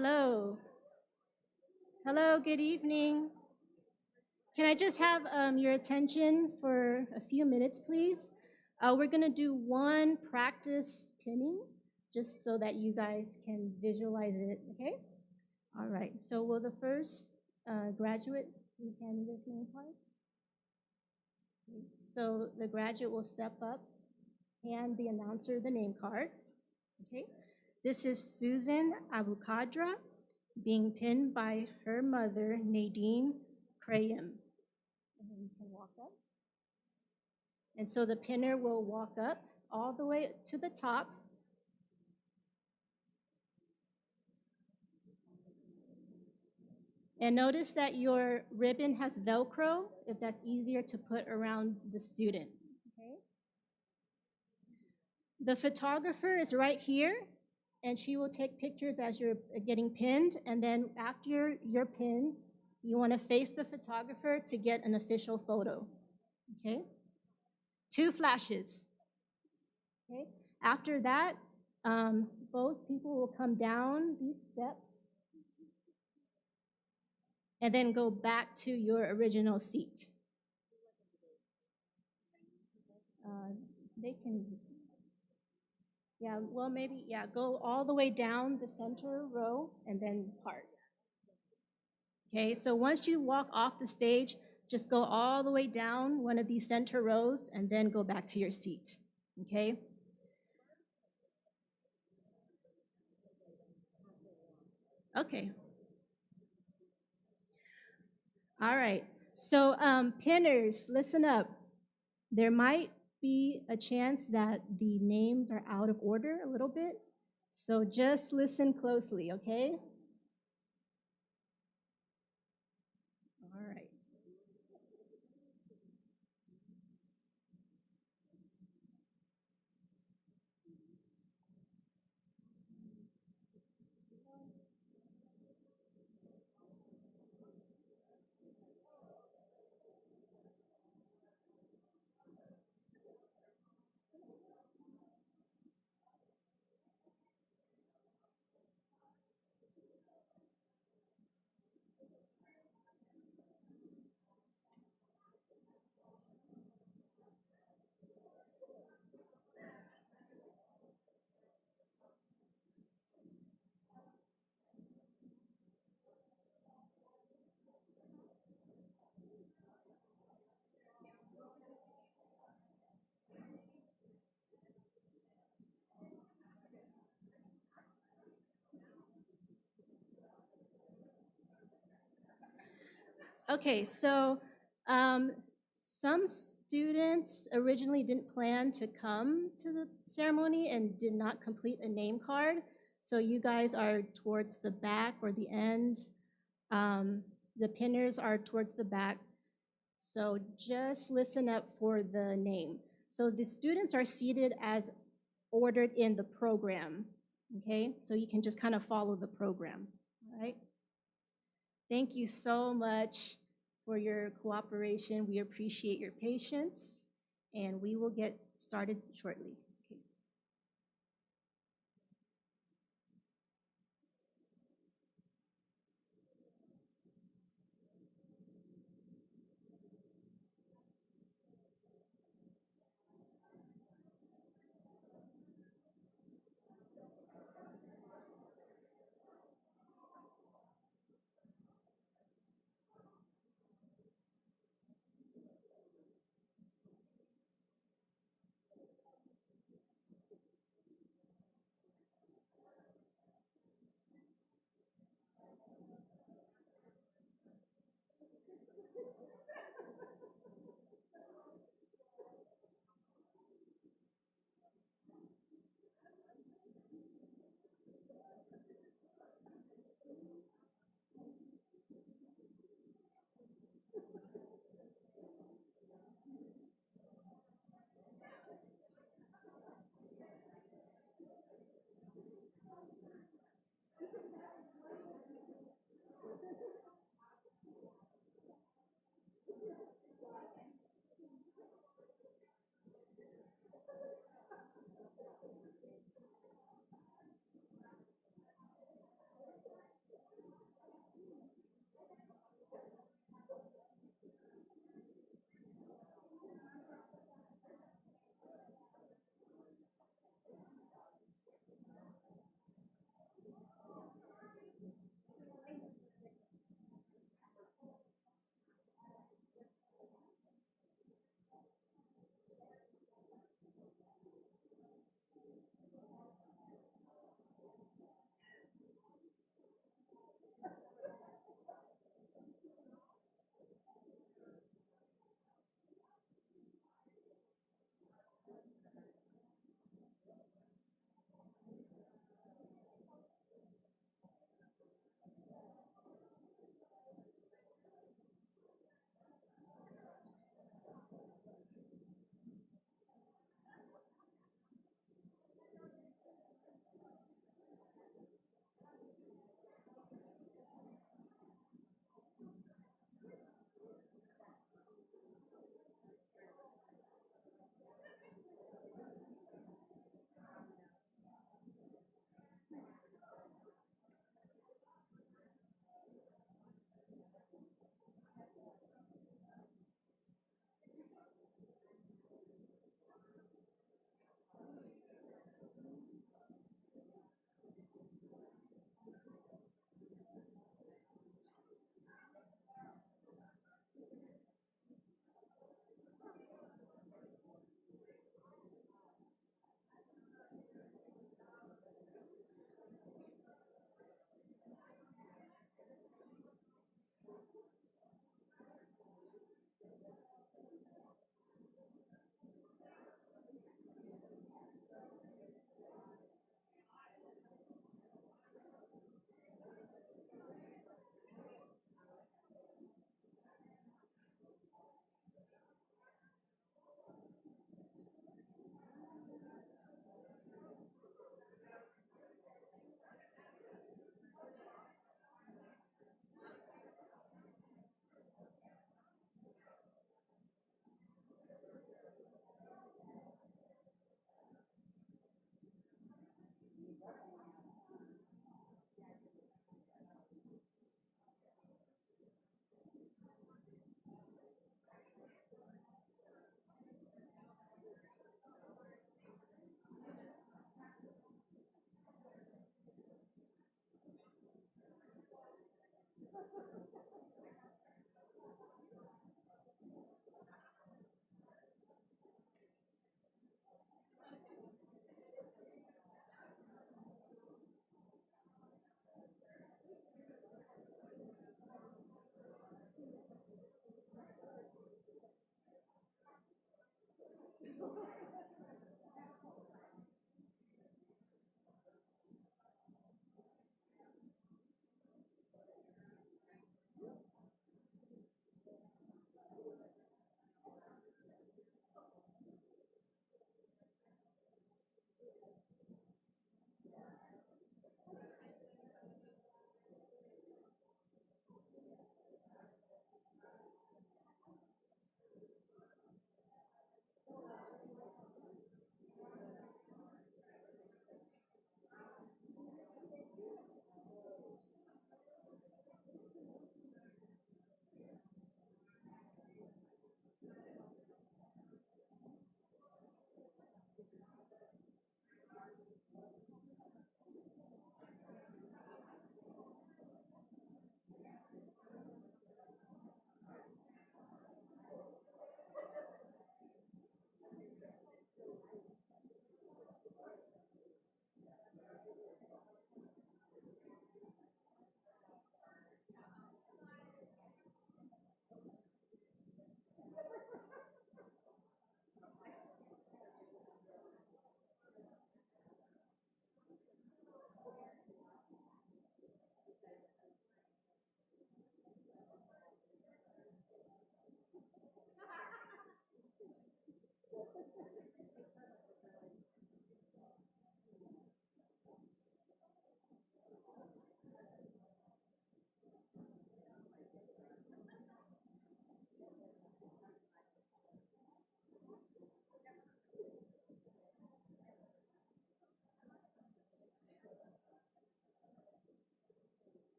Hello. Hello, good evening. Can I just have your attention for a few minutes, please? We're going to do one practice pinning just so that you guys can visualize it, okay? All right, so will the first graduate please hand me this name card? So the graduate will step up, hand the announcer the name card, okay? This is Susan Abukadra, being pinned by her mother, Nadine Crayam. And then you can walk up. And so the pinner will walk up all the way to the top. And notice that your ribbon has Velcro, if that's easier to put around the student. Okay? The photographer is right here, and she will take pictures as you're getting pinned. And then after you're pinned, you want to face the photographer to get an official photo. Okay? 2 flashes. Okay? After that, both people will come down these steps and then go back to your original seat. They can, go all the way down the center row and then part. Okay, so once you walk off the stage, just go all the way down one of these center rows and then go back to your seat. Okay? Okay. All right. So pinners, listen up. There might be a chance that the names are out of order a little bit. So just listen closely, okay? All right. Okay, so some students originally didn't plan to come to the ceremony and did not complete a name card. So you guys are towards the back or the end. The pinners are towards the back. So just listen up for the name. So the students are seated as ordered in the program, okay? So you can just kind of follow the program, all right? Thank you so much for your cooperation. We appreciate your patience, and we will get started shortly. Okay.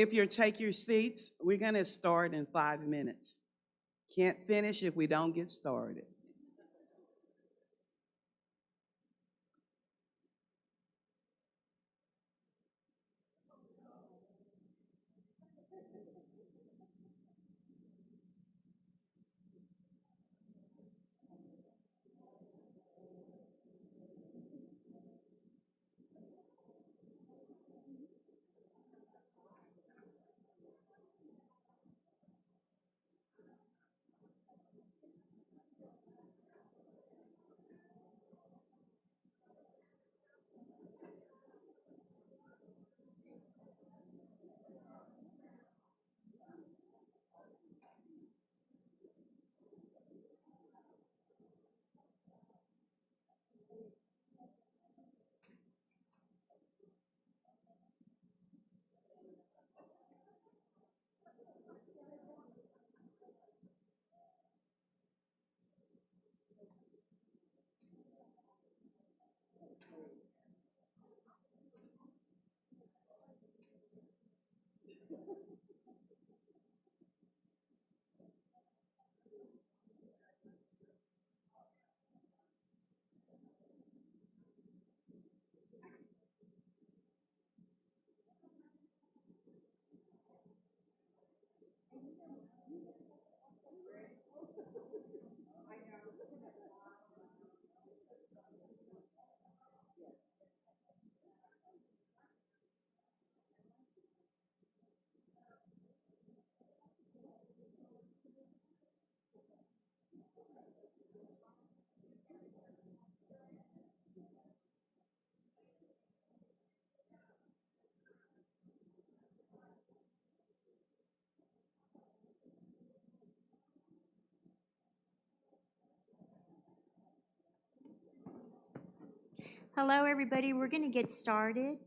If you'll take your seats, we're going to start in 5 minutes. Can't finish if we don't get started. Hello, everybody. We're going to get started.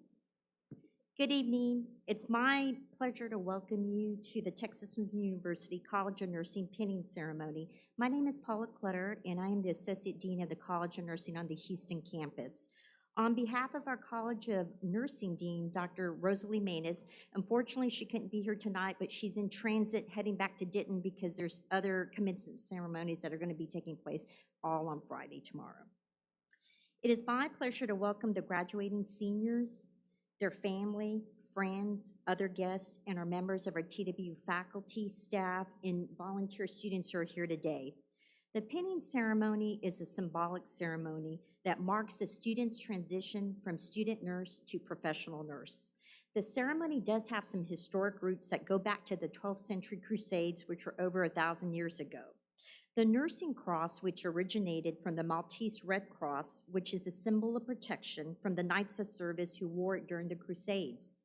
Good evening. It's my pleasure to welcome you to the Texas University College of Nursing pinning ceremony. My name is Paula Clutter, and I am the Associate Dean of the College of Nursing on the Houston campus. On behalf of our College of Nursing Dean, Dr. Rosalie Maness, unfortunately she couldn't be here tonight, but she's in transit heading back to Denton because there's other commencement ceremonies that are going to be taking place all on Friday tomorrow. It is my pleasure to welcome the graduating seniors, their family, friends, other guests, and our members of our TW faculty, staff, and volunteer students who are here today. The pinning ceremony is a symbolic ceremony that marks the student's transition from student nurse to professional nurse. The ceremony does have some historic roots that go back to the 12th century Crusades, which were over 1,000 years ago. The nursing cross, which originated from the Maltese Red Cross, which is a symbol of protection from the knights of service who wore it during the Crusades.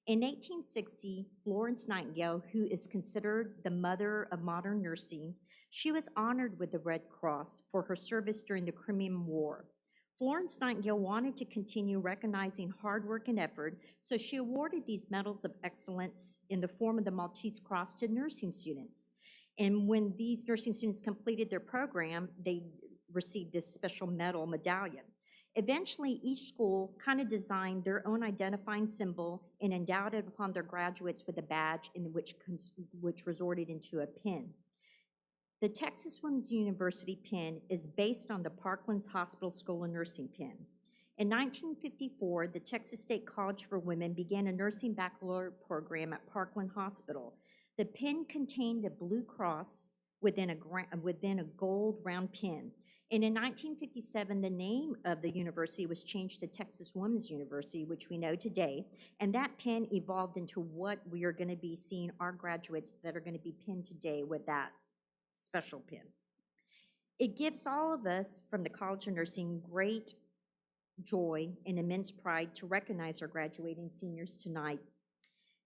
In 1860, Florence Nightingale, who is considered the mother of modern nursing, she was honored with the Red Cross for her service during the Crimean War. Florence Nightingale wanted to continue recognizing hard work and effort, so she awarded these medals of excellence in the form of the Maltese Cross to nursing students. And when these nursing students completed their program, they received this special medal medallion. Eventually, each school kind of designed their own identifying symbol and endowed it upon their graduates with a badge in which resorted into a pin. The Texas Women's University pin is based on the Parkland's Hospital School of Nursing pin. In 1954, the Texas State College for Women began a nursing baccalaureate program at Parkland Hospital. The pin contained a blue cross within a gold round pin. And in 1957, the name of the university was changed to Texas Women's University, which we know today. And that pin evolved into what we are going to be seeing our graduates that are going to be pinned today with that special pin. It gives all of us from the College of Nursing great joy and immense pride to recognize our graduating seniors tonight.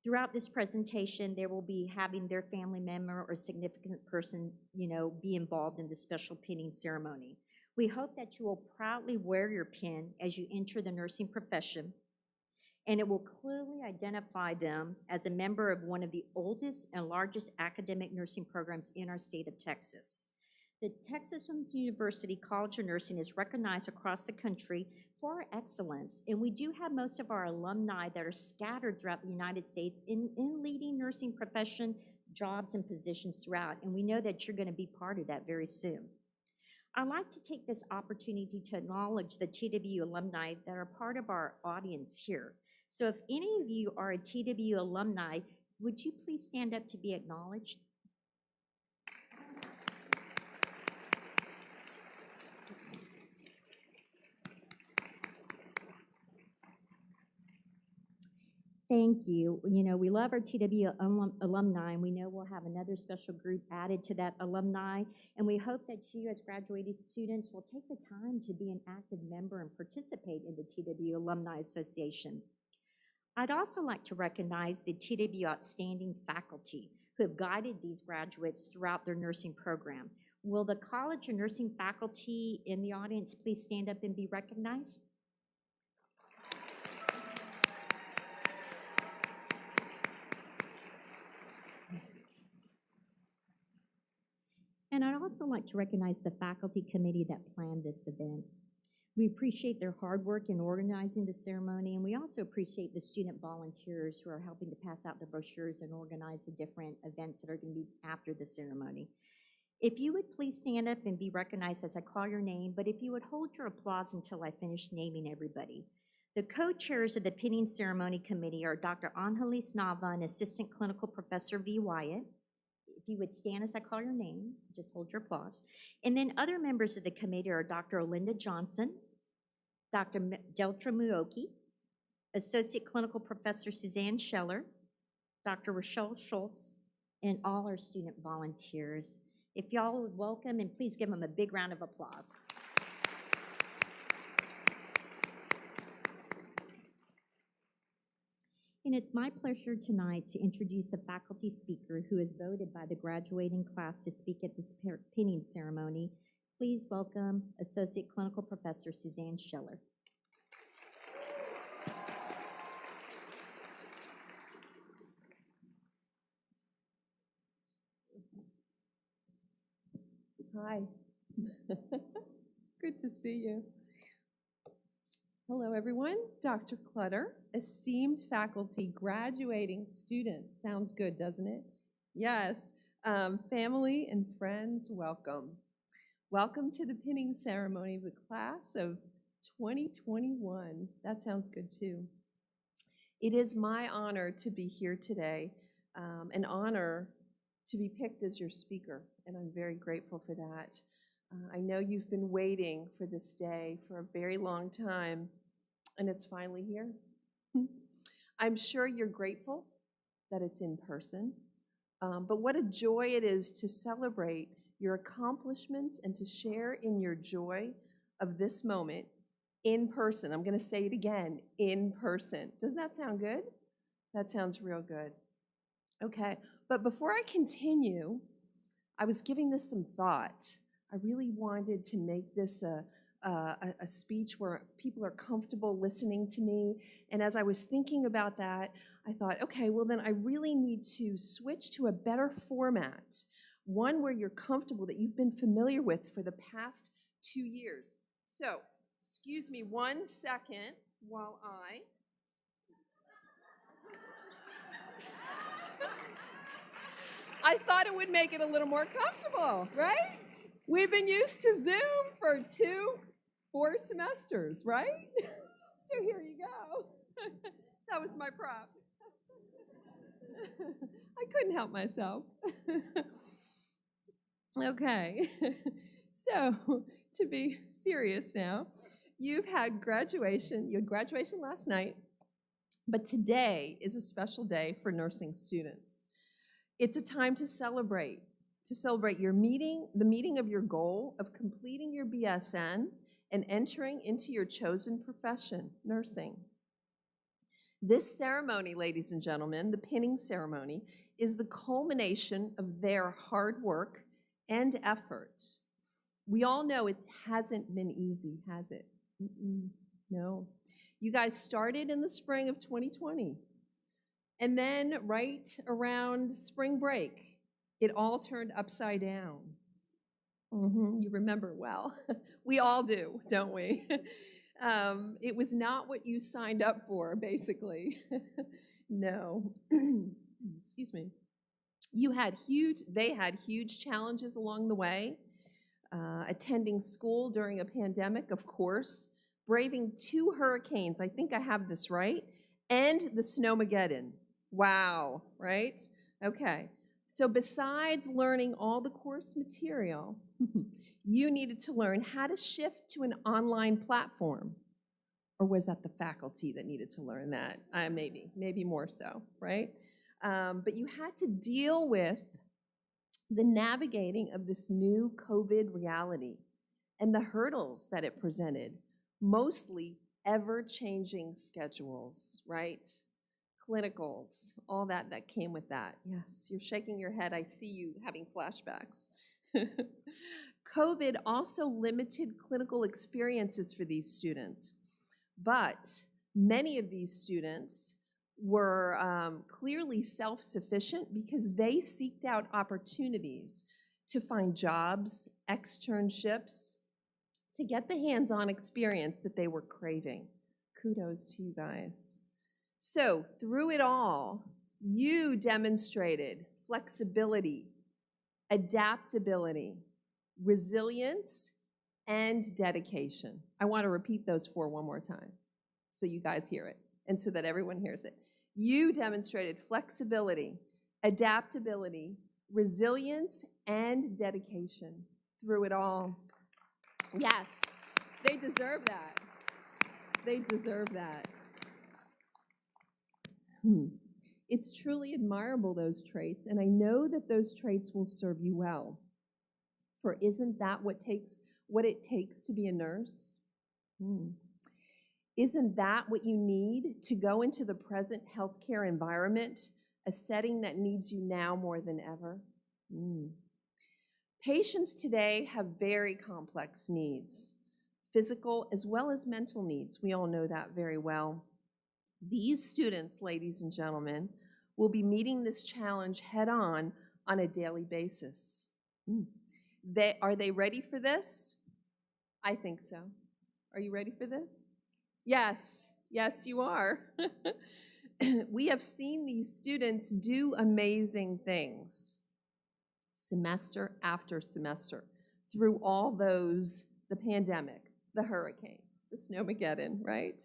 Throughout this presentation, they will be having their family member or significant person, be involved in the special pinning ceremony. We hope that you will proudly wear your pin as you enter the nursing profession, and it will clearly identify them as a member of one of the oldest and largest academic nursing programs in our state of Texas. The Texas Women's University College of Nursing is recognized across the country for our excellence, and we do have most of our alumni that are scattered throughout the United States in leading nursing profession jobs and positions throughout, and we know that you're going to be part of that very soon. I'd like to take this opportunity to acknowledge the TW alumni that are part of our audience here. So if any of you are a TW alumni, would you please stand up to be acknowledged? Thank you. We love our TW alumni, and we know we'll have another special group added to that alumni, and we hope that you as graduating students will take the time to be an active member and participate in the TW Alumni Association. I'd also like to recognize the TW outstanding faculty who have guided these graduates throughout their nursing program. Will the College of Nursing faculty in the audience please stand up and be recognized? And I'd also like to recognize the faculty committee that planned this event. We appreciate their hard work in organizing the ceremony, and we also appreciate the student volunteers who are helping to pass out the brochures and organize the different events that are going to be after the ceremony. If you would please stand up and be recognized as I call your name, but if you would hold your applause until I finish naming everybody. The co-chairs of the pinning ceremony committee are Dr. Angelis Nava and Assistant Clinical Professor V. Wyatt. If you would stand as I call your name, just hold your applause. And then other members of the committee are Dr. Olinda Johnson, Dr. Deltra Muoki, Associate Clinical Professor Suzanne Schiller, Dr. Rochelle Schultz, and all our student volunteers. If y'all would welcome and please give them a big round of applause. And it's my pleasure tonight to introduce the faculty speaker who is voted by the graduating class to speak at this pinning ceremony. Please welcome Associate Clinical Professor Suzanne Schiller. Hi. Good to see you. Hello, everyone. Dr. Clutter, esteemed faculty, graduating students. Sounds good, doesn't it? Yes. Family and friends, welcome. Welcome to the pinning ceremony of the class of 2021. That sounds good, too. It is my honor to be here today, an honor to be picked as your speaker, and I'm very grateful for that. I know you've been waiting for this day for a very long time, and it's finally here. I'm sure you're grateful that it's in person, but what a joy it is to celebrate your accomplishments and to share in your joy of this moment in person. I'm going to say it again, in person. Doesn't that sound good? That sounds real good. Okay, but before I continue, I was giving this some thought. I really wanted to make this a speech where people are comfortable listening to me. And as I was thinking about that, I thought, okay, well then I really need to switch to a better format, one where you're comfortable, that you've been familiar with for the past 2 years. So, excuse me 1 second while I thought it would make it a little more comfortable, right? We've been used to Zoom for 4 semesters, right? So here you go. That was my prop. I couldn't help myself. Okay, so to be serious now, you had graduation last night, but today is a special day for nursing students. It's a time to celebrate your meeting, the meeting of your goal of completing your BSN and entering into your chosen profession, nursing. This ceremony, ladies and gentlemen, the pinning ceremony, is the culmination of their hard work and effort. We all know it hasn't been easy, has it? No. You guys started in the spring of 2020. And then right around spring break, it all turned upside down. You remember well. We all do, don't we? It was not what you signed up for, basically. No. Excuse me. They had huge challenges along the way. Attending school during a pandemic, of course, braving 2 hurricanes, I think I have this right, and the Snowmageddon. Wow, right? Okay, so besides learning all the course material, you needed to learn how to shift to an online platform. Or was that the faculty that needed to learn that? Maybe more so, right? But you had to deal with the navigating of this new COVID reality and the hurdles that it presented, mostly ever-changing schedules, right? Clinicals, all that came with that. Yes, you're shaking your head. I see you having flashbacks. COVID also limited clinical experiences for these students, but many of these students were clearly self-sufficient because they seeked out opportunities to find jobs, externships, to get the hands-on experience that they were craving. Kudos to you guys. So through it all, you demonstrated flexibility, adaptability, resilience, and dedication. I want to repeat those four one more time so you guys hear it and so that everyone hears it. You demonstrated flexibility, adaptability, resilience, and dedication through it all. Yes, they deserve that. They deserve that. It's truly admirable, those traits, and I know that those traits will serve you well. For isn't that what it takes to be a nurse? Isn't that what you need to go into the present healthcare environment, a setting that needs you now more than ever? Patients today have very complex needs, physical as well as mental needs. We all know that very well. These students, ladies and gentlemen, will be meeting this challenge head-on on a daily basis. Are they ready for this? I think so. Are you ready for this? Yes, yes, you are. We have seen these students do amazing things semester after semester through all those, the pandemic, the hurricane, the snowmageddon, right?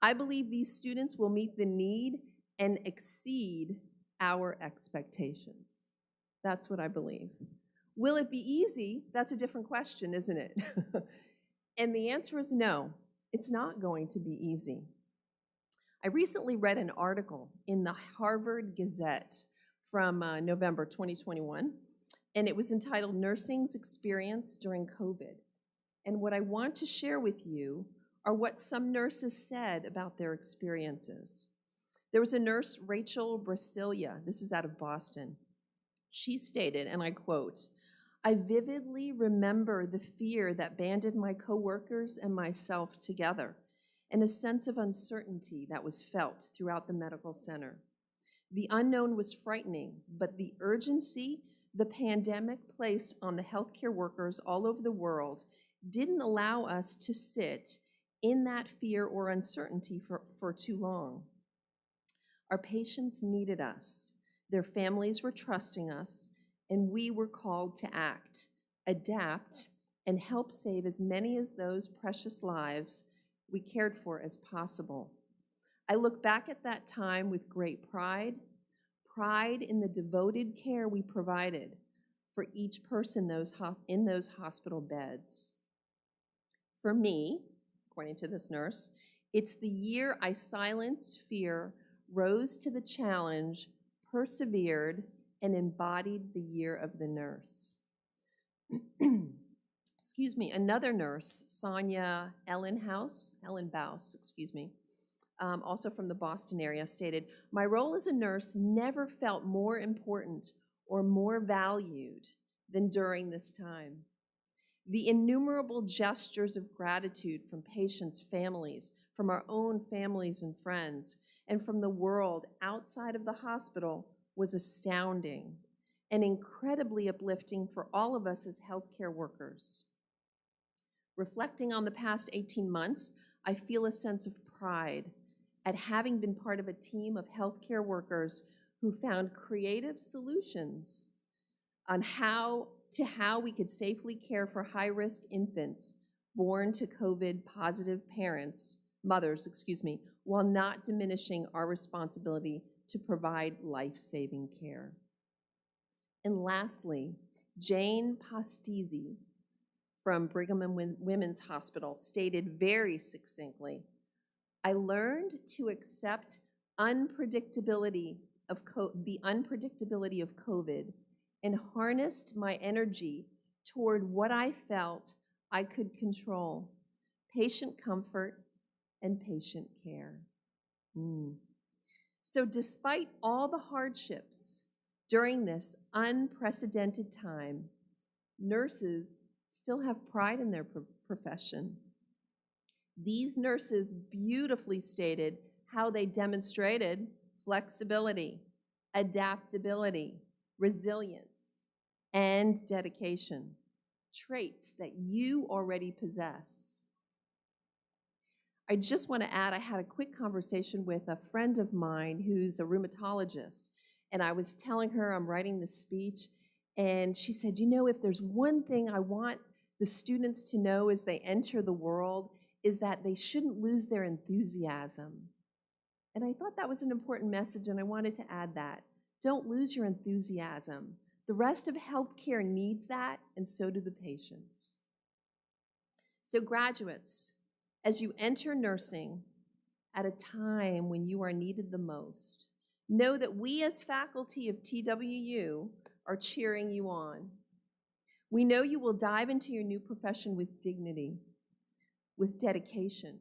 I believe these students will meet the need and exceed our expectations. That's what I believe. Will it be easy? That's a different question, isn't it? And the answer is no, it's not going to be easy. I recently read an article in the Harvard Gazette from November 2021, and it was entitled Nursing's Experience During COVID. And what I want to share with you are what some nurses said about their experiences. There was a nurse, Rachel Brasilia, this is out of Boston. She stated, and I quote, "I vividly remember the fear that banded my coworkers and myself together, and a sense of uncertainty that was felt throughout the medical center. The unknown was frightening, but the urgency the pandemic placed on the healthcare workers all over the world didn't allow us to sit in that fear or uncertainty for too long. Our patients needed us, their families were trusting us, and we were called to act, adapt, and help save as many of those precious lives we cared for as possible. I look back at that time with great pride in the devoted care we provided for each person in those hospital beds. For me, according to this nurse, it's the year I silenced fear, rose to the challenge, persevered, and embodied the year of the nurse." Excuse me, another nurse, Sonia Ellenbaus, also from the Boston area, stated, "My role as a nurse never felt more important or more valued than during this time. The innumerable gestures of gratitude from patients' families, from our own families and friends, and from the world outside of the hospital was astounding and incredibly uplifting for all of us as healthcare workers. Reflecting on the past 18 months, I feel a sense of pride at having been part of a team of healthcare workers who found creative solutions on how we could safely care for high-risk infants born to COVID-positive mothers, while not diminishing our responsibility to provide life-saving care." And lastly, Jane Postizzi from Brigham and Women's Hospital stated very succinctly, "I learned to accept the unpredictability of COVID and harnessed my energy toward what I felt I could control, patient comfort and patient care." So despite all the hardships during this unprecedented time, nurses still have pride in their profession. These nurses beautifully stated how they demonstrated flexibility, adaptability, resilience, and dedication. traits that you already possess. I just want to add, I had a quick conversation with a friend of mine who's a rheumatologist, and I was telling her I'm writing this speech, and she said, you know, if there's one thing I want the students to know as they enter the world, is that they shouldn't lose their enthusiasm. And I thought that was an important message, and I wanted to add that. Don't lose your enthusiasm. The rest of healthcare needs that, and so do the patients. So graduates, as you enter nursing at a time when you are needed the most, know that we as faculty of TWU are cheering you on. We know you will dive into your new profession with dignity, with dedication,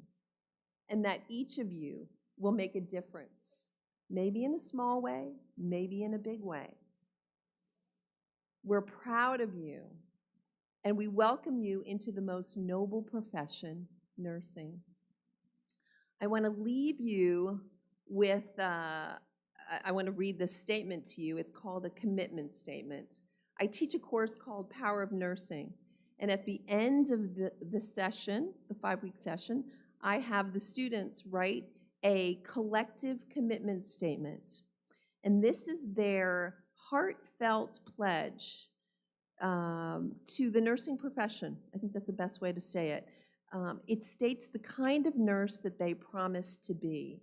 and that each of you will make a difference, maybe in a small way, maybe in a big way. We're proud of you, and we welcome you into the most noble profession, nursing. I want to leave you with, I want to read this statement to you. It's called a commitment statement. I teach a course called Power of Nursing, and at the end of the session, the 5-week session, I have the students write a collective commitment statement. And this is their heartfelt pledge to the nursing profession. I think that's the best way to say it. It states the kind of nurse that they promise to be.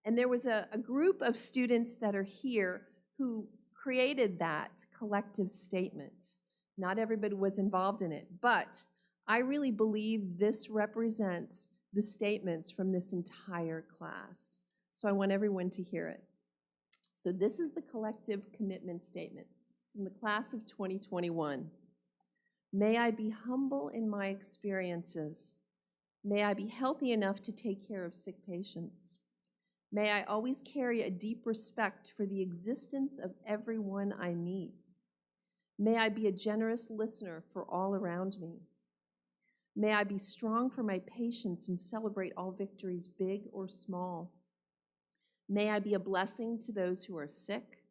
And there was a group of students that are here who created that collective statement. Not everybody was involved in it, but I really believe this represents the statements from this entire class. So I want everyone to hear it. So this is the collective commitment statement from the class of 2021. May I be humble in my experiences. May I be healthy enough to take care of sick patients. May I always carry a deep respect for the existence of everyone I meet. May I be a generous listener for all around me. May I be strong for my patients and celebrate all victories, big or small. May I be a blessing to those who are sick.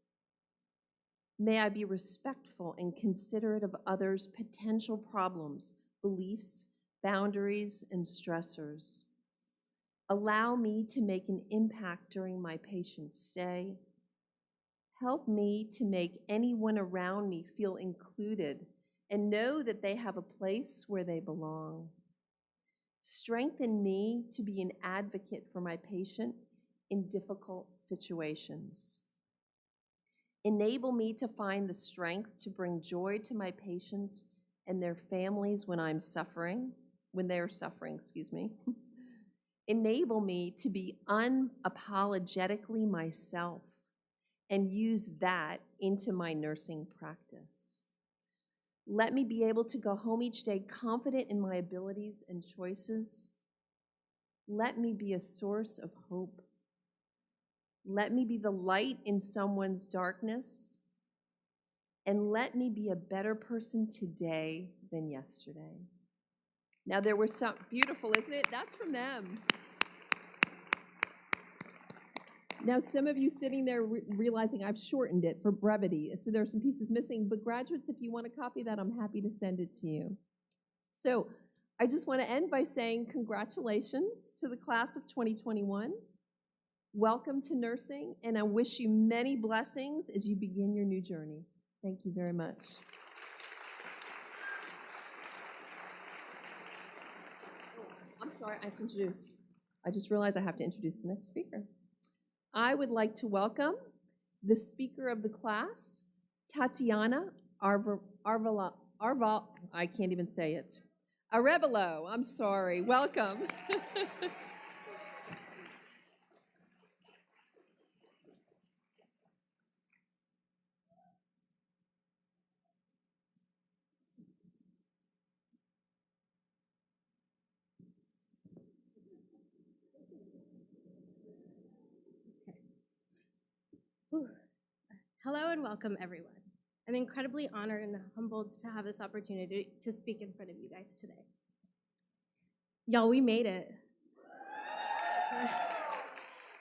May I be respectful and considerate of others' potential problems, beliefs, boundaries, and stressors. Allow me to make an impact during my patient's stay. Help me to make anyone around me feel included and know that they have a place where they belong. Strengthen me to be an advocate for my patient in difficult situations. Enable me to find the strength to bring joy to my patients and their families when they're suffering, Enable me to be unapologetically myself and use that into my nursing practice. Let me be able to go home each day confident in my abilities and choices. Let me be a source of hope. Let me be the light in someone's darkness. And let me be a better person today than yesterday. Now there were some, beautiful, isn't it? That's from them. Now some of you sitting there realizing I've shortened it for brevity, so there are some pieces missing, but graduates, if you want a copy of that, I'm happy to send it to you. So I just want to end by saying congratulations to the class of 2021. Welcome to nursing, and I wish you many blessings as you begin your new journey. Thank you very much. I'm sorry, I have to introduce. I just realized I have to introduce the next speaker. I would like to welcome the speaker of the class, Tatiana Arevalo. I can't even say it. Arevalo, I'm sorry. Welcome. Hello and welcome, everyone. I'm incredibly honored and humbled to have this opportunity to speak in front of you guys today. Y'all, we made it.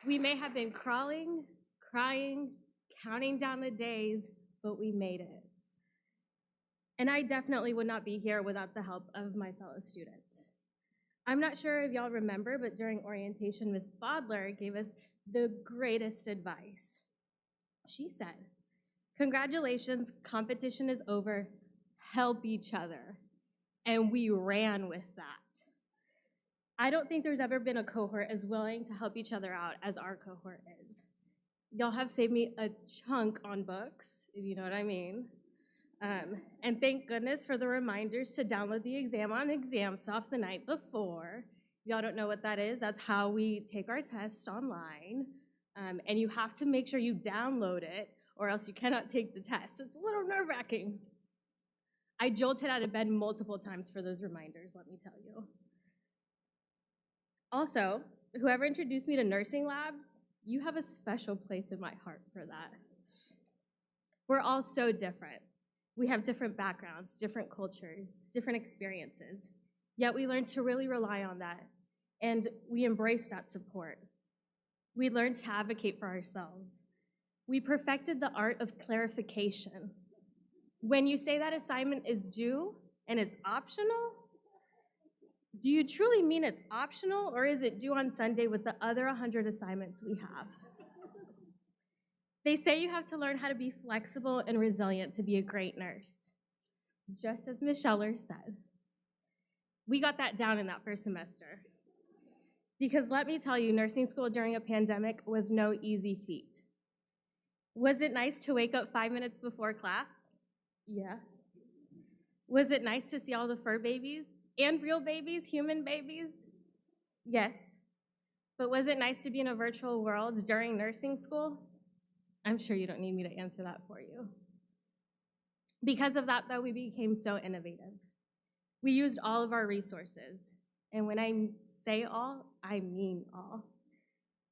We may have been crawling, crying, counting down the days, but we made it. And I definitely would not be here without the help of my fellow students. I'm not sure if y'all remember, but during orientation, Ms. Bodler gave us the greatest advice. She said, "Congratulations, competition is over, help each other." And we ran with that. I don't think there's ever been a cohort as willing to help each other out as our cohort is. Y'all have saved me a chunk on books, if you know what I mean. And thank goodness for the reminders to download the exam on ExamSoft the night before. If y'all don't know what that is, that's how we take our test online. And you have to make sure you download it or else you cannot take the test. It's a little nerve-wracking. I jolted out of bed multiple times for those reminders, let me tell you. Also, whoever introduced me to nursing labs, you have a special place in my heart for that. We're all so different. We have different backgrounds, different cultures, different experiences, yet we learn to really rely on that, and we embrace that support. We learn to advocate for ourselves. We perfected the art of clarification. When you say that assignment is due and it's optional, do you truly mean it's optional, or is it due on Sunday with the other 100 assignments we have? They say you have to learn how to be flexible and resilient to be a great nurse, just as Ms. Schiller said. We got that down in that first semester. Because let me tell you, nursing school during a pandemic was no easy feat. Was it nice to wake up 5 minutes before class? Yeah. Was it nice to see all the fur babies and real babies, human babies? Yes. But was it nice to be in a virtual world during nursing school? I'm sure you don't need me to answer that for you. Because of that, though, we became so innovative. We used all of our resources. And when I say all, I mean all.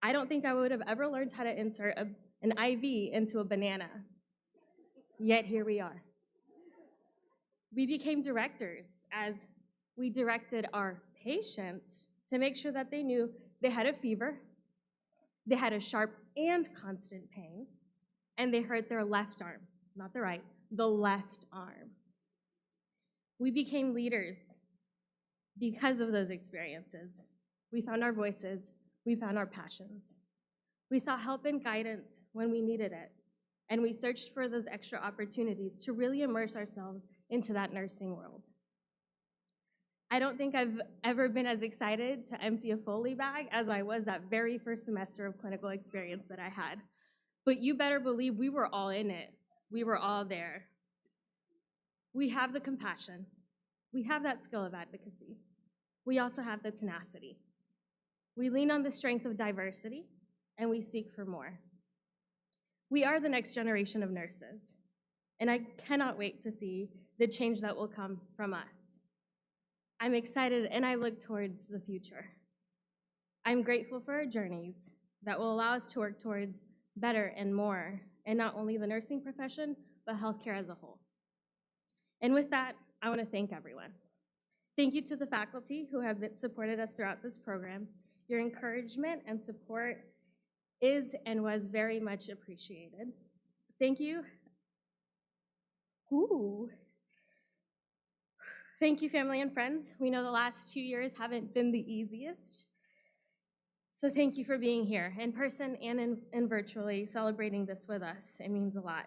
I don't think I would have ever learned how to insert an IV into a banana. Yet here we are. We became directors as we directed our patients to make sure that they knew they had a fever, they had a sharp and constant pain, and they hurt their left arm, not the right, the left arm. We became leaders because of those experiences. We found our voices, we found our passions. We sought help and guidance when we needed it, and we searched for those extra opportunities to really immerse ourselves into that nursing world. I don't think I've ever been as excited to empty a Foley bag as I was that very first semester of clinical experience that I had. But you better believe we were all in it. We were all there. We have the compassion. We have that skill of advocacy. We also have the tenacity. We lean on the strength of diversity, and we seek for more. We are the next generation of nurses, and I cannot wait to see the change that will come from us. I'm excited, and I look towards the future. I'm grateful for our journeys that will allow us to work towards better and more, and not only the nursing profession, but healthcare as a whole. And with that, I want to thank everyone. Thank you to the faculty who have supported us throughout this program. Your encouragement and support is and was very much appreciated. Thank you. Thank you, family and friends. We know the last 2 years haven't been the easiest. So thank you for being here in person and virtually celebrating this with us. It means a lot.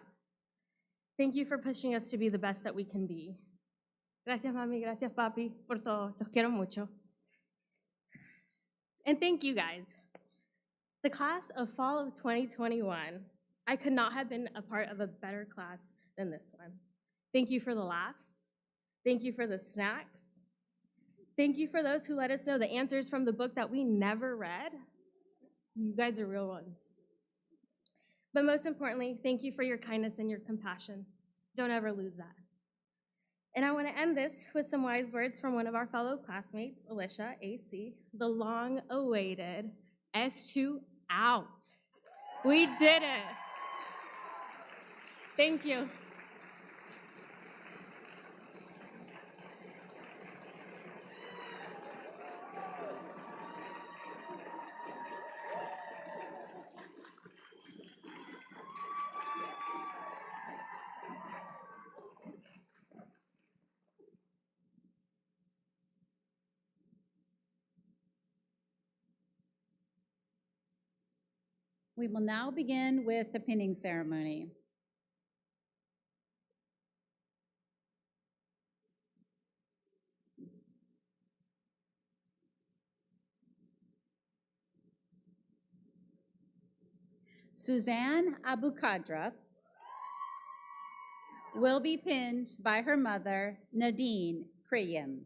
Thank you for pushing us to be the best that we can be. Gracias, mami, gracias, papi, por todo. Los quiero mucho. And thank you guys. The class of fall of 2021, I could not have been a part of a better class than this one. Thank you for the laughs. Thank you for the snacks. Thank you for those who let us know the answers from the book that we never read. You guys are real ones. But most importantly, thank you for your kindness and your compassion. Don't ever lose that. And I want to end this with some wise words from one of our fellow classmates, Alicia, AC, the long-awaited S2 out. We did it. Thank you. We will now begin with the pinning ceremony. Suzanne Abukadra will be pinned by her mother, Nadine Kriyem.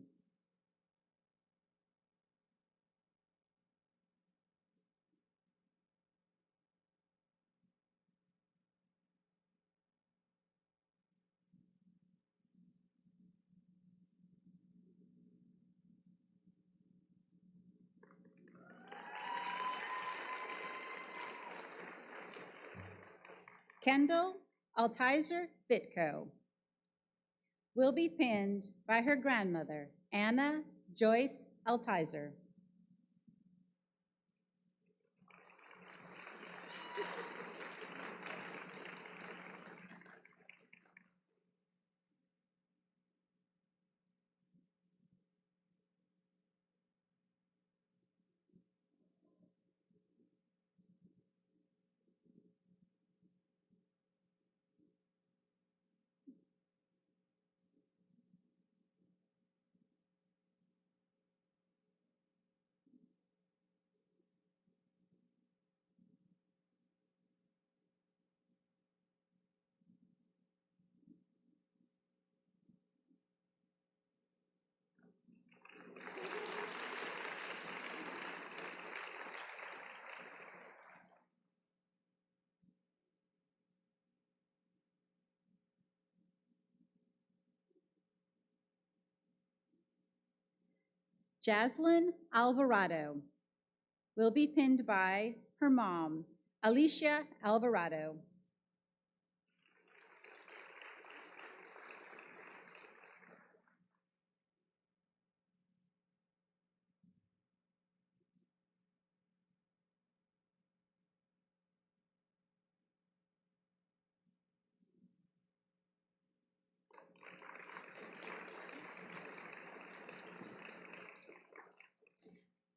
Kendall Altizer Bitko will be pinned by her grandmother, Anna Joyce Altizer. Jaslyn Alvarado will be pinned by her mom, Alicia Alvarado.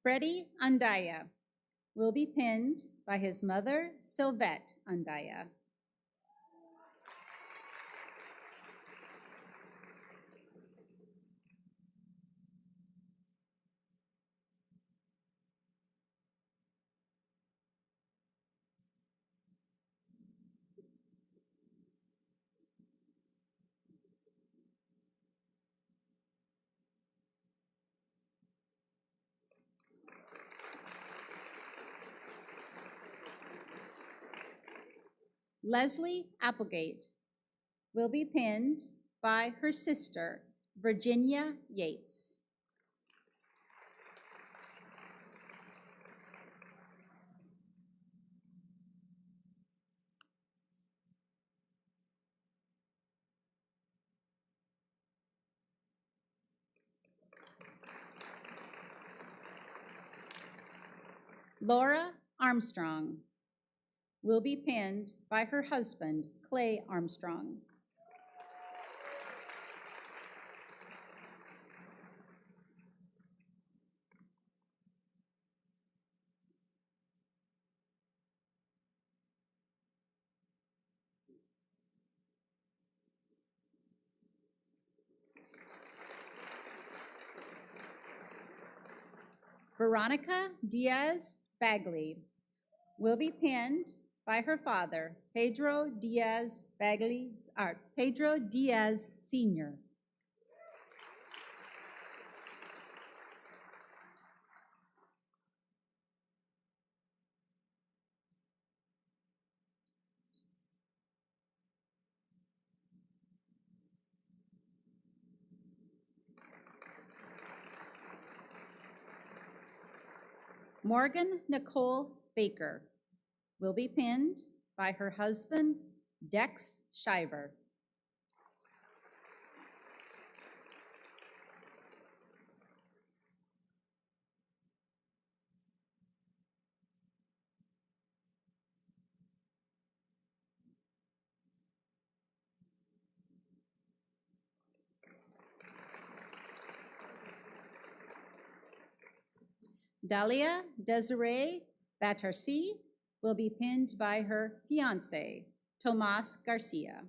Freddie Andaya will be pinned by his mother, Sylvette Andaya. Leslie Applegate will be pinned by her sister, Virginia Yates. Laura Armstrong will be pinned by her husband, Clay Armstrong. Veronica Diaz Bagley will be pinned by her father, Pedro Diaz Sr. Morgan Nicole Baker will be pinned by her husband, Dex Shiver. Dalia Desiree Batarsi will be pinned by her fiance, Tomas Garcia.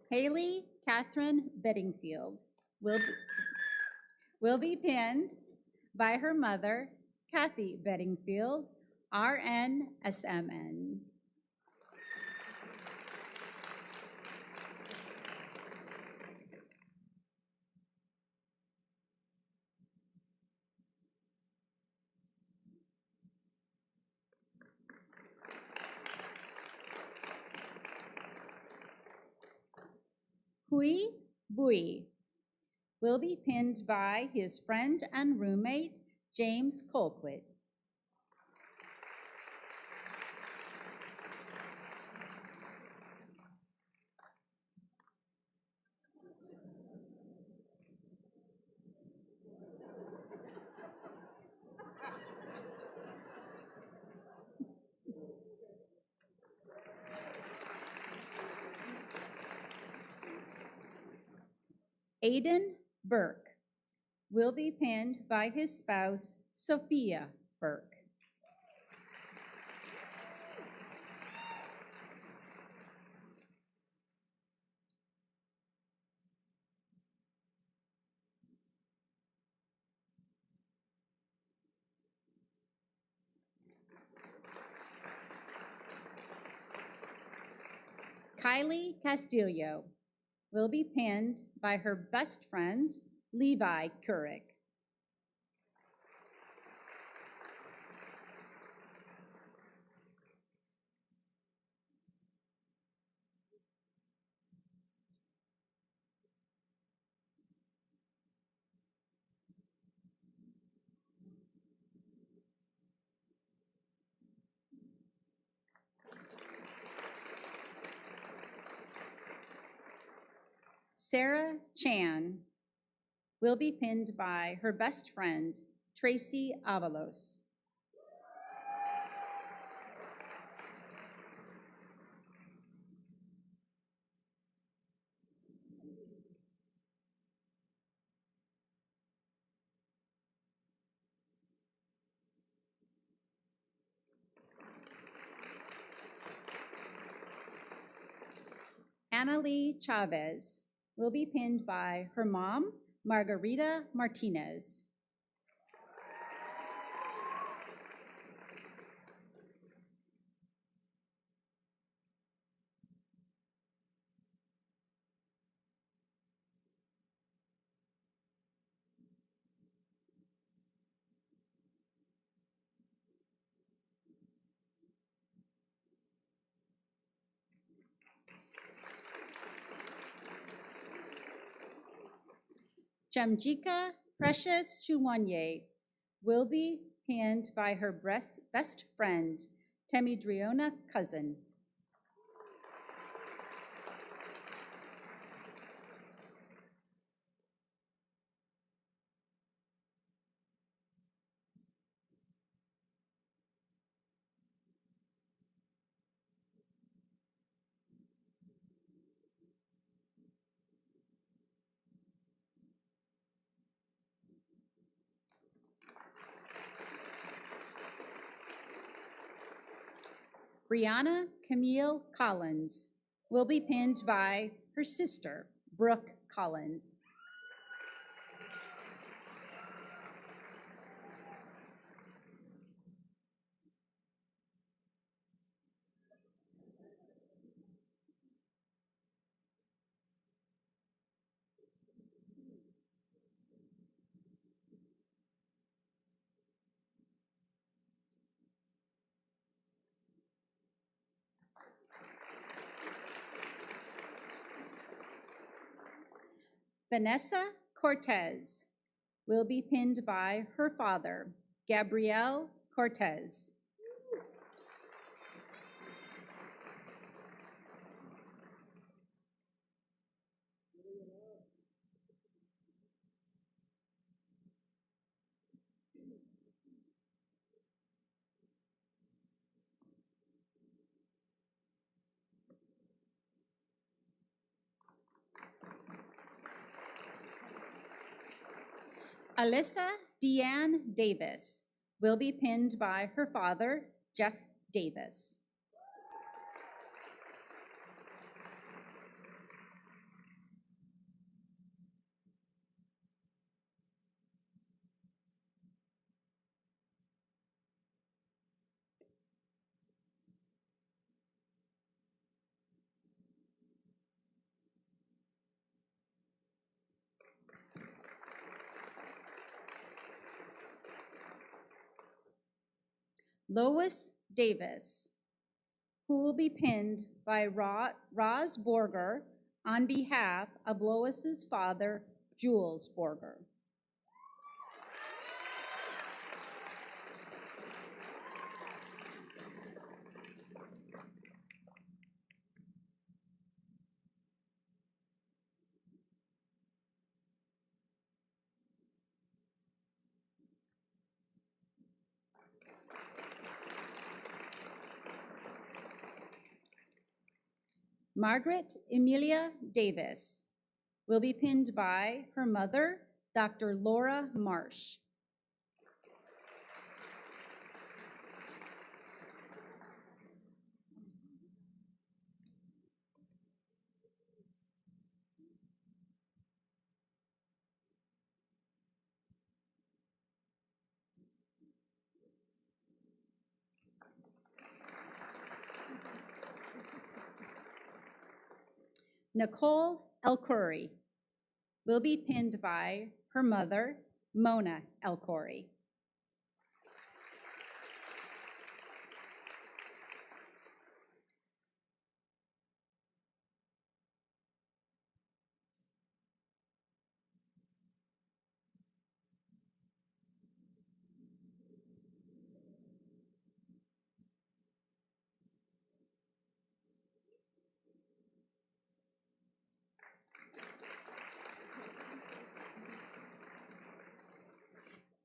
Haley Catherine Bedingfield will be pinned by her mother, Kathy Bedingfield, RN SMN. Hui Bui will be pinned by his friend and roommate, James Colquitt. Aiden Burke will be pinned by his spouse, Sophia Burke. Kylie Castillo will be pinned by her best friend, Levi Couric. Sarah Chan will be pinned by her best friend, Tracy Avalos. Annalie Chavez will be pinned by her mom, Margarita Martinez. Jamjika Precious Chuwanye will be pinned by her best friend, Temidriona Cousin. Brianna Camille Collins will be pinned by her sister, Brooke Collins. Vanessa Cortez will be pinned by her father, Gabrielle Cortez. Alyssa Deanne Davis will be pinned by her father, Jeff Davis. Lois Davis, who will be pinned by Roz Borger on behalf of Lois's father, Jules Borger. Margaret Emilia Davis will be pinned by her mother, Dr. Laura Marsh. Nicole Elcoury will be pinned by her mother, Mona Elcoury.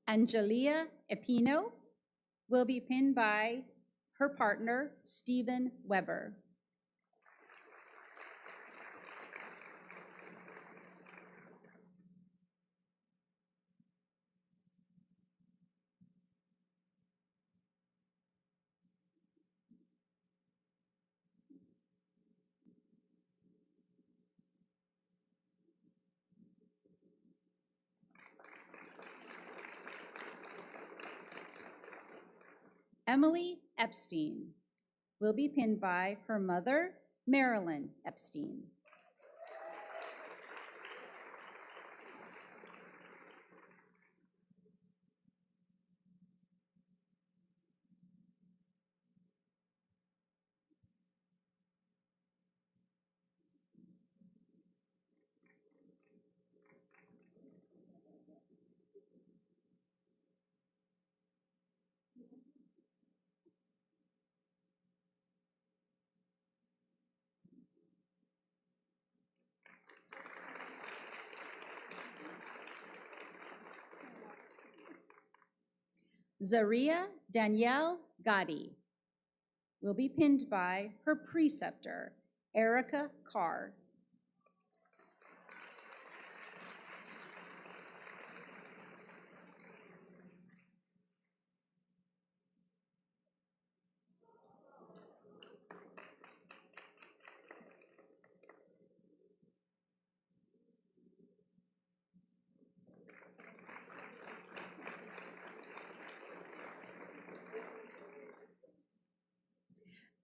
Angelia Epino will be pinned by her partner, Stephen Weber. Emily Epstein will be pinned by her mother, Marilyn Epstein. Zaria Danielle Gotti will be pinned by her preceptor, Erica Carr.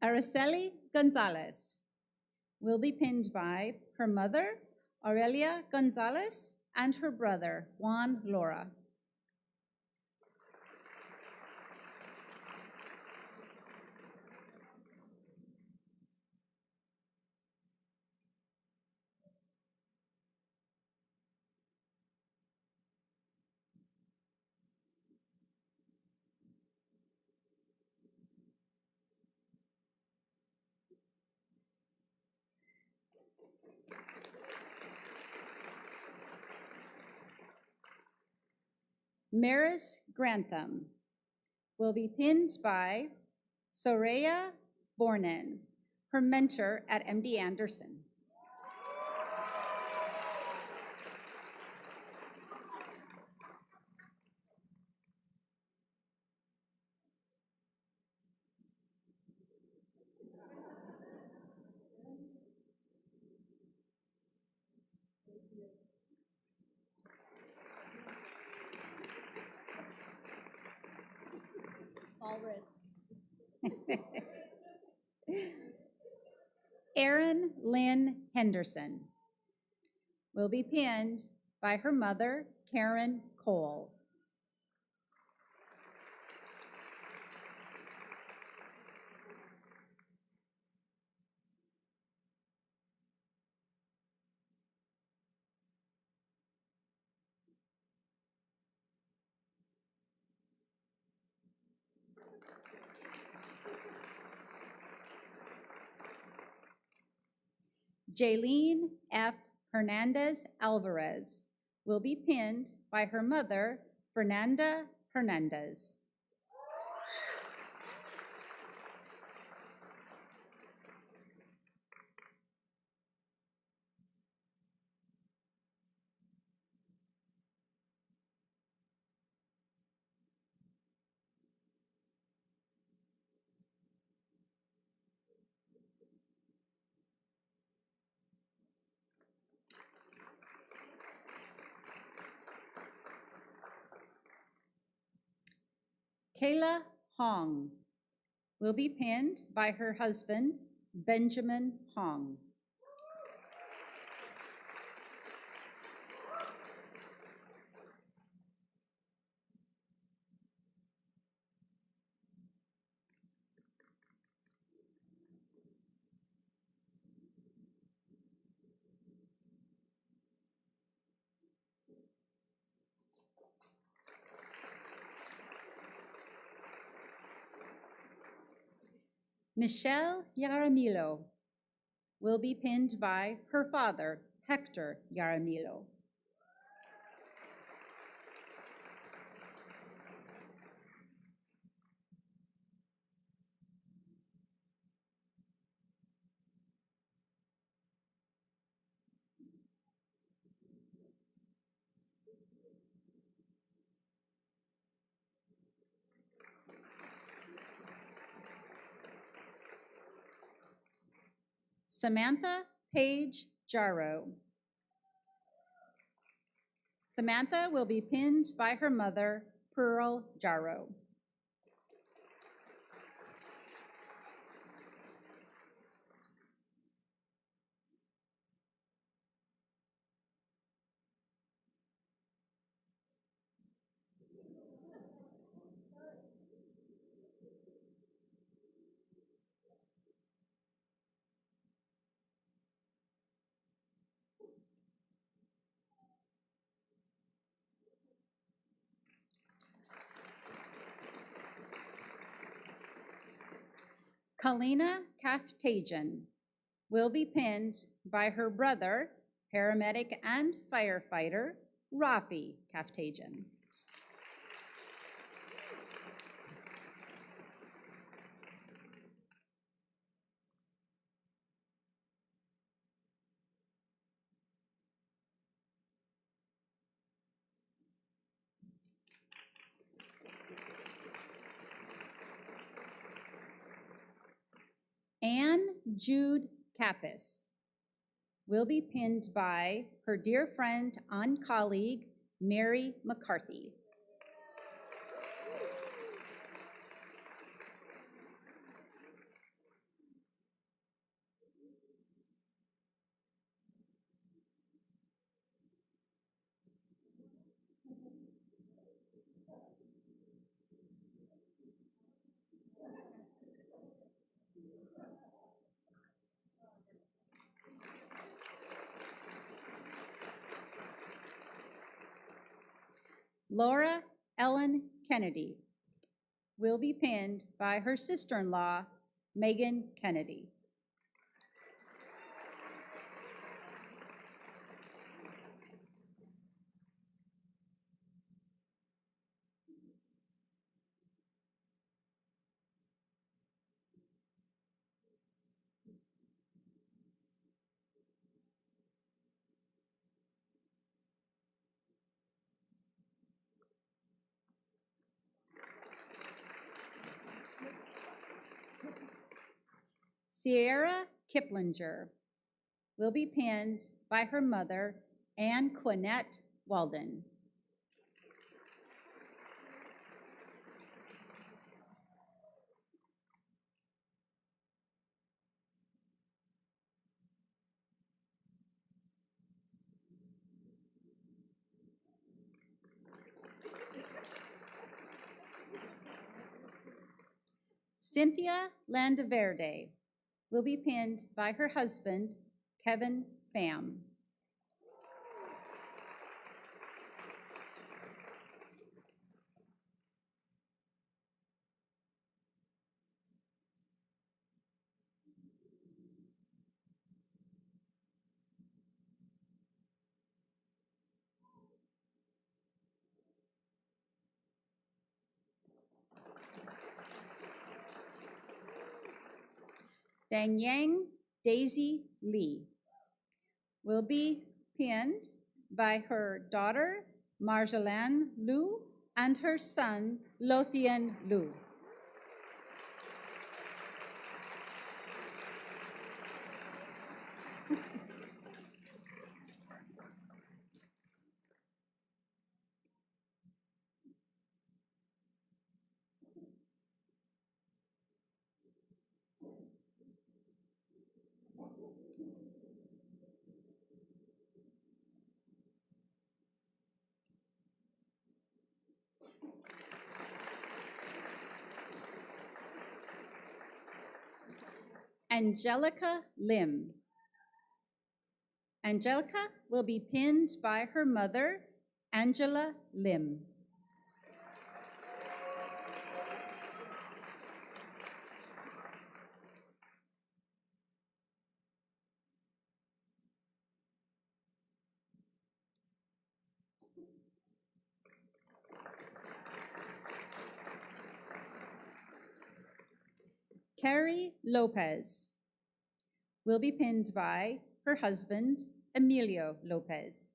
Araceli Gonzalez will be pinned by her mother, Aurelia Gonzalez, and her brother, Juan Laura. Maris Grantham will be pinned by Soraya Bornin, her mentor at MD Anderson. All risk. Erin Lynn Henderson will be pinned by her mother, Karen Cole. Jaylene F. Hernandez Alvarez will be pinned by her mother, Fernanda Hernandez. Kayla Hong will be pinned by her husband, Benjamin Hong. Michelle Yaramillo will be pinned by her father, Hector Yaramillo. Samantha Page Jarrow. Samantha will be pinned by her mother, Pearl Jarrow. Kalina Kaftajan will be pinned by her brother, paramedic and firefighter, Rafi Kaftajan. Anne Jude Kappas will be pinned by her dear friend and colleague, Mary McCarthy. Laura Ellen Kennedy will be pinned by her sister-in-law, Megan Kennedy. Sierra Kiplinger will be pinned by her mother, Anne Quinette Walden. Cynthia Landaverde will be pinned by her husband, Kevin Pham. Dangyang Daisy Lee will be pinned by her daughter, Marjolaine Liu, and her son, Lothian Liu. Angelica Lim. Angelica will be pinned by her mother, Angela Lim. Carrie Lopez will be pinned by her husband, Emilio Lopez.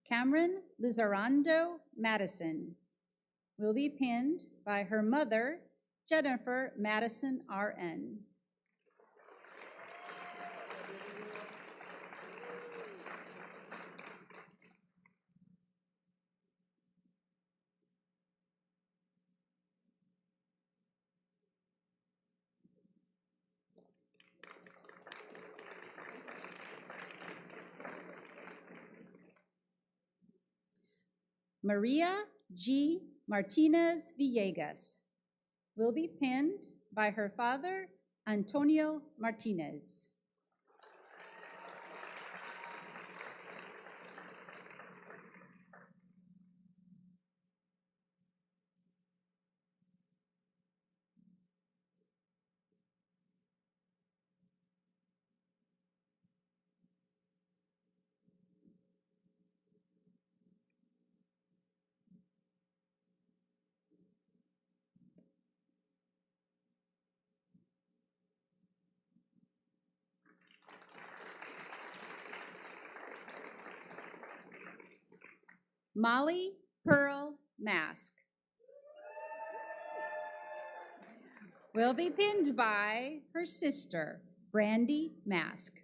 Cameron Lizarrando Madison will be pinned by her mother, Jennifer Madison, RN. Maria G. Martinez Villegas will be pinned by her father, Antonio Martinez. Molly Pearl Mask will be pinned by her sister, Brandy Mask.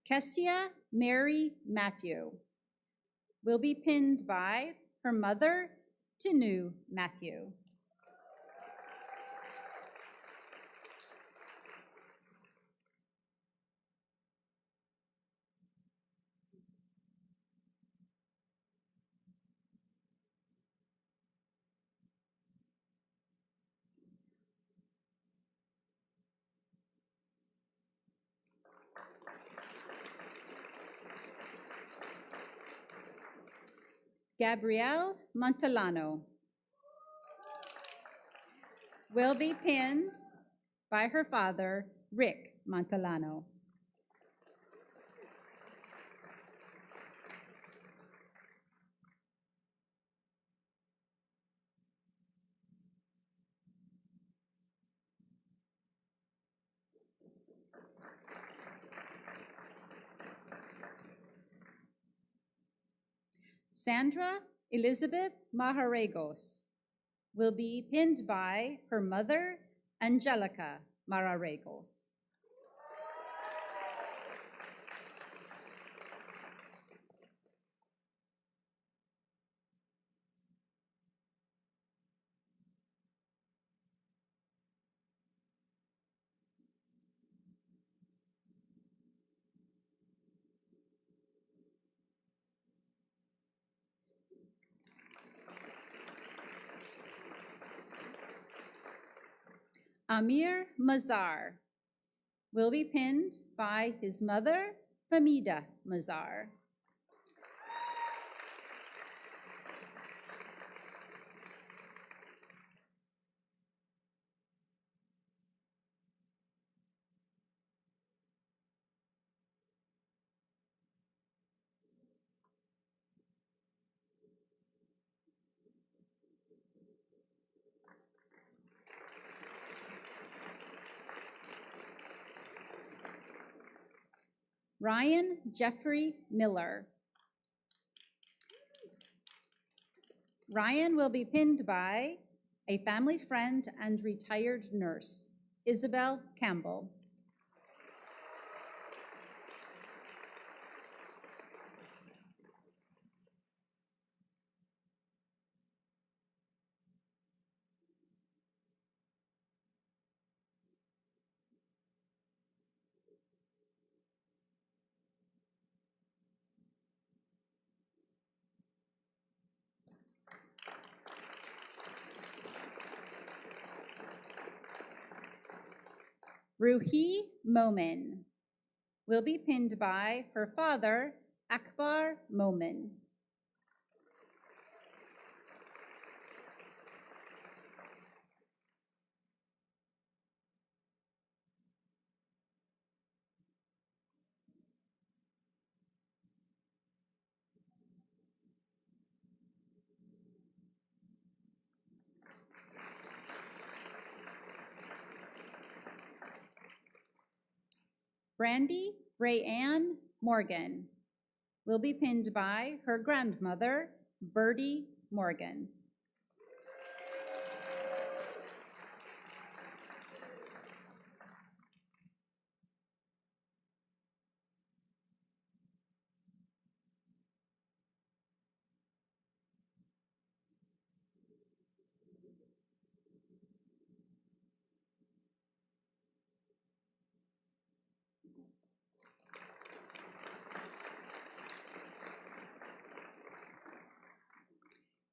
Kessia Mary Matthew will be pinned by her mother, Tinu Matthew. Gabrielle Montalano will be pinned by her father, Rick Montalano. Sandra Elizabeth Maharagos will be pinned by her mother, Angelica Maharagos. Amir Mazar will be pinned by his mother, Famida Mazar. Ryan Jeffrey Miller. Ryan will be pinned by a family friend and retired nurse, Isabel Campbell. Ruhi Momin will be pinned by her father, Akbar Momin. Brandy Rayanne Morgan will be pinned by her grandmother, Bertie Morgan.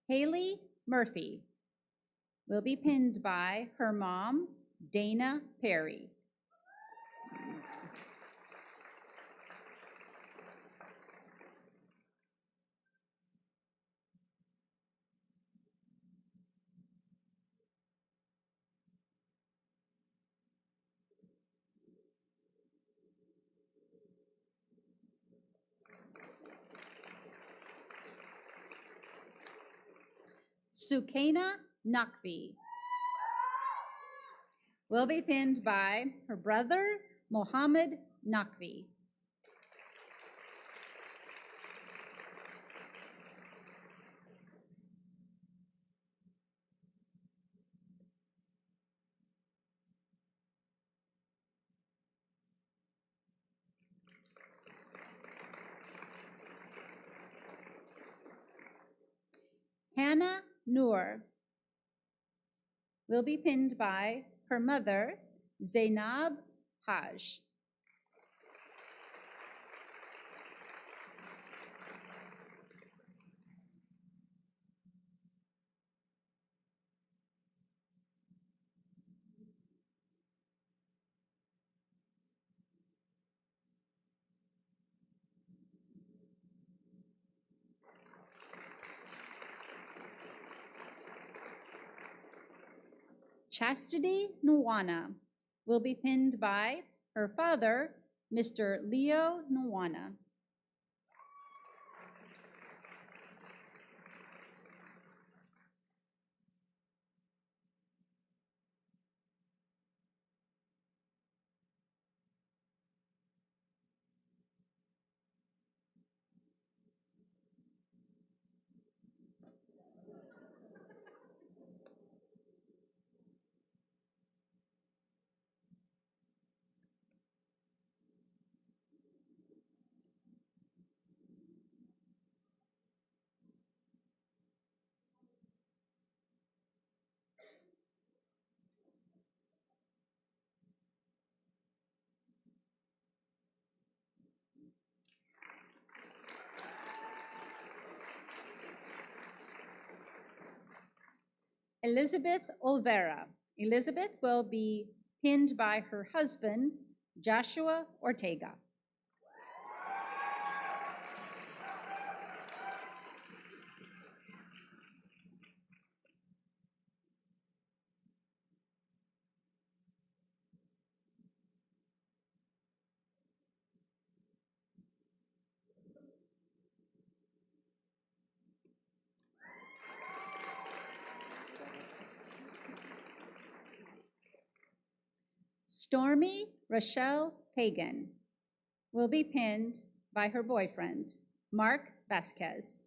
Haley Murphy will be pinned by her mom, Dana Perry. Sukaina Nakvi will be pinned by her brother, Mohammed Nakvi. Hannah Noor will be pinned by her mother, Zainab Haj. Chastity Nwana will be pinned by her father, Mr. Leo Nwana. Elizabeth Olvera. Elizabeth will be pinned by her husband, Joshua Ortega. Stormy Rochelle Hagan will be pinned by her boyfriend, Mark Vasquez.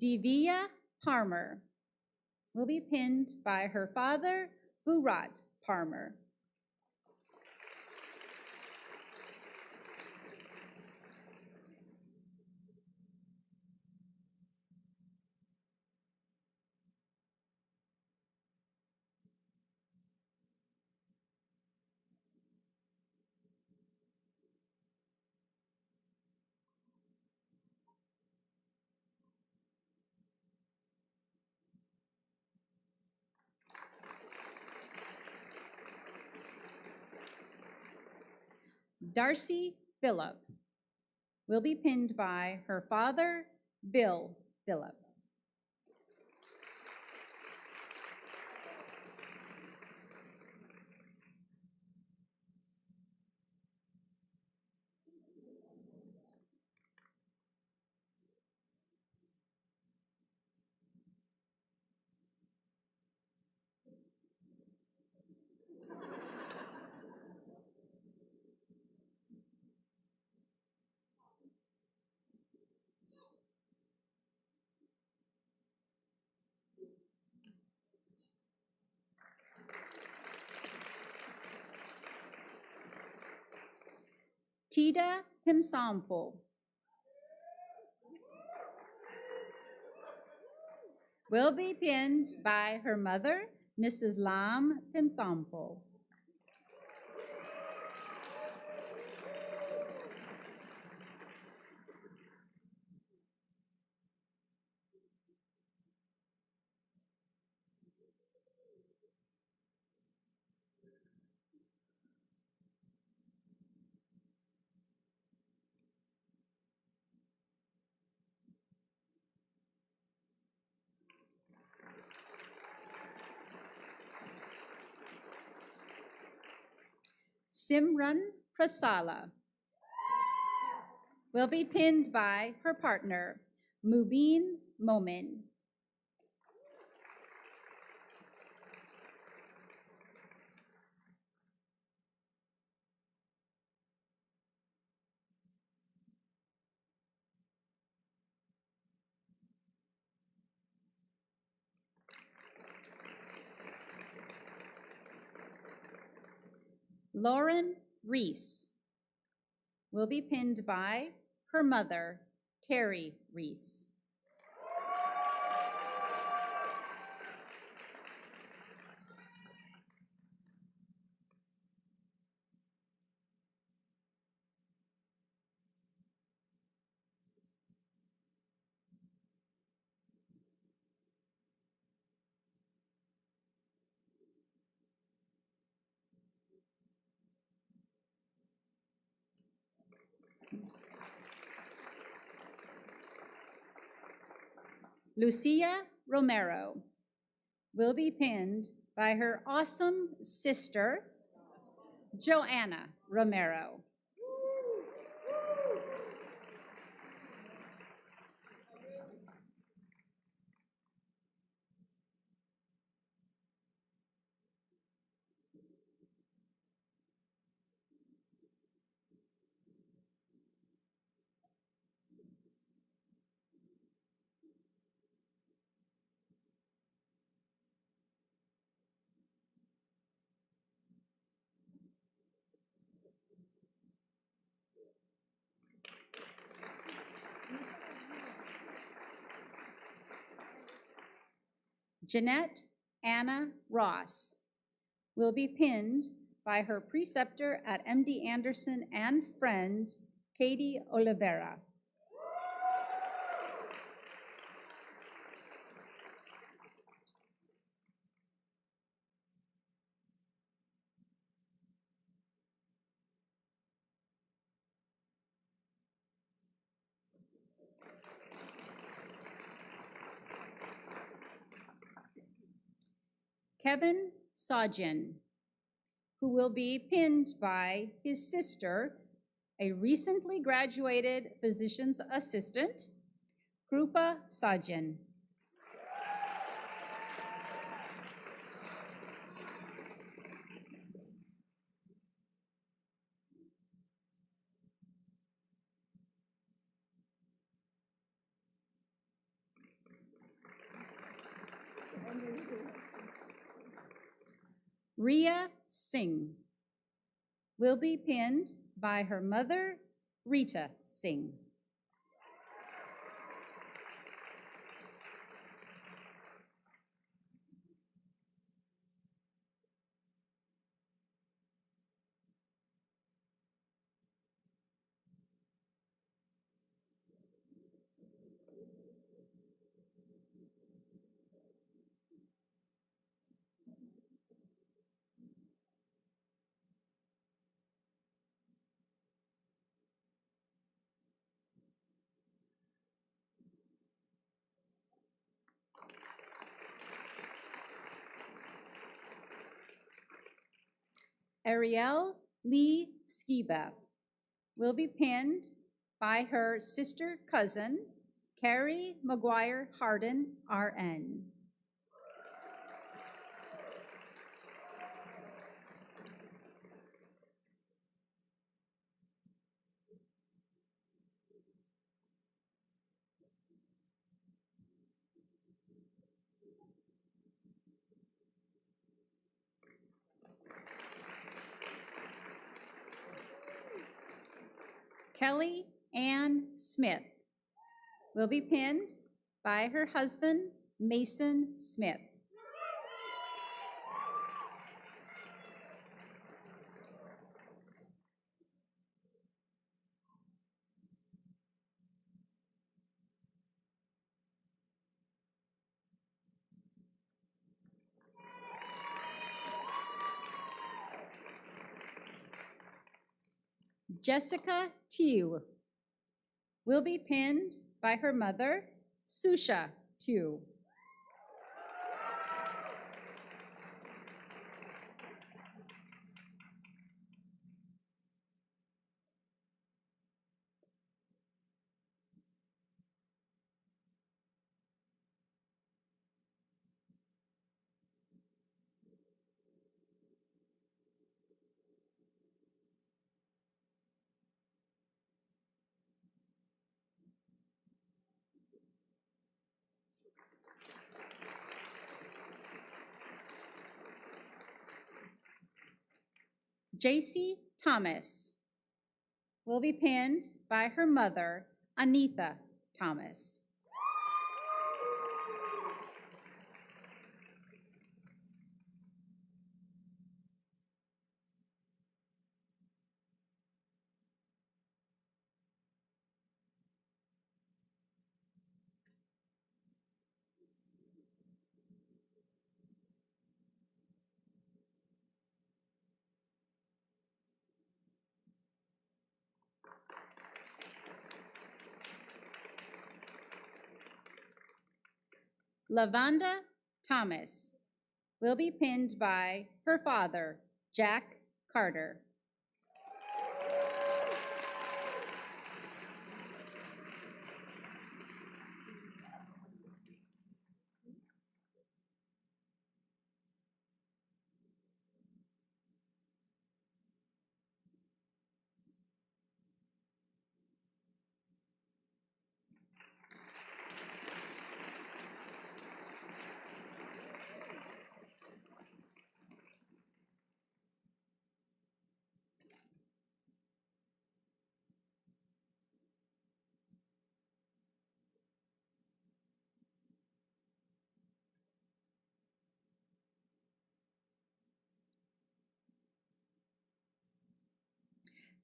Divya Parmer will be pinned by her father, Burat Parmer. Darcy Phillip will be pinned by her father, Bill Phillip. Tida Pimsampo will be pinned by her mother, Mrs. Lam Pimsampo. Simran Prasala will be pinned by her partner, Mubin Momin. Lauren Reese will be pinned by her mother, Terry Reese. Lucia Romero will be pinned by her awesome sister, Joanna Romero. Jeanette Anna Ross will be pinned by her preceptor at MD Anderson and friend, Katie Oliveira. Kevin Sajin, who will be pinned by his sister, a recently graduated physician's assistant, Krupa Sajin. Ria Singh will be pinned by her mother, Rita Singh. Ariel Lee Skiba will be pinned by her sister cousin, Carrie McGuire Harden, RN. Kelly Ann Smith will be pinned by her husband, Mason Smith. Jessica Tew will be pinned by her mother, Susha Tew. JC Thomas will be pinned by her mother, Anitha Thomas. Lavonda Thomas will be pinned by her father, Jack Carter.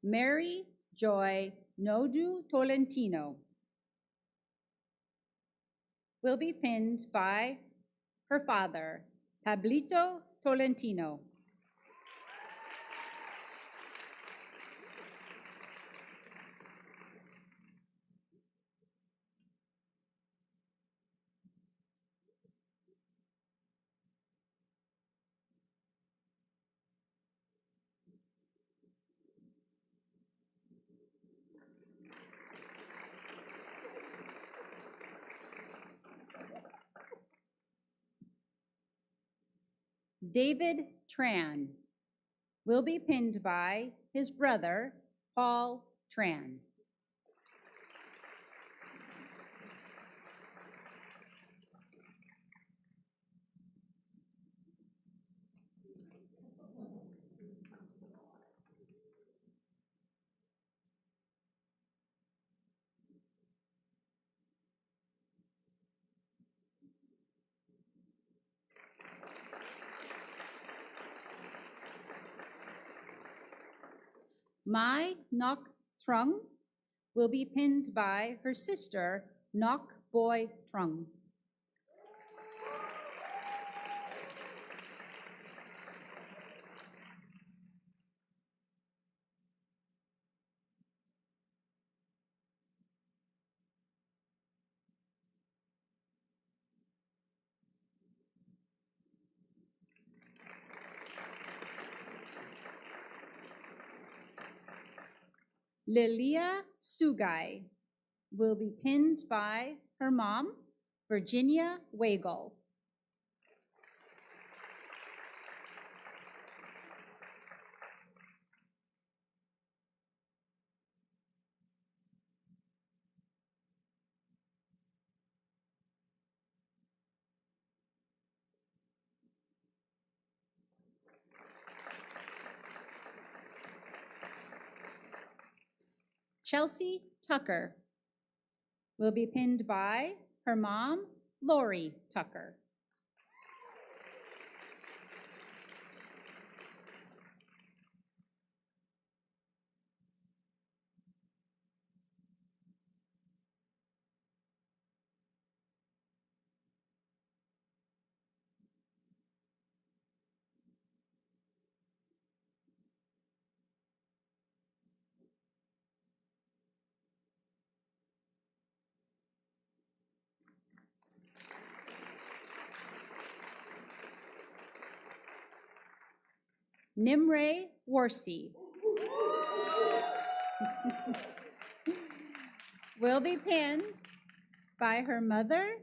Mary Joy Nodu Tolentino will be pinned by her father, Pablito Tolentino. David Tran will be pinned by his brother, Paul Tran. Mai Nok Trung will be pinned by her sister, Nok Boy Trung. Lilia Sugai will be pinned by her mom, Virginia Wagle. Chelsea Tucker will be pinned by her mom, Lori Tucker. Nimre Warsey will be pinned by her mother,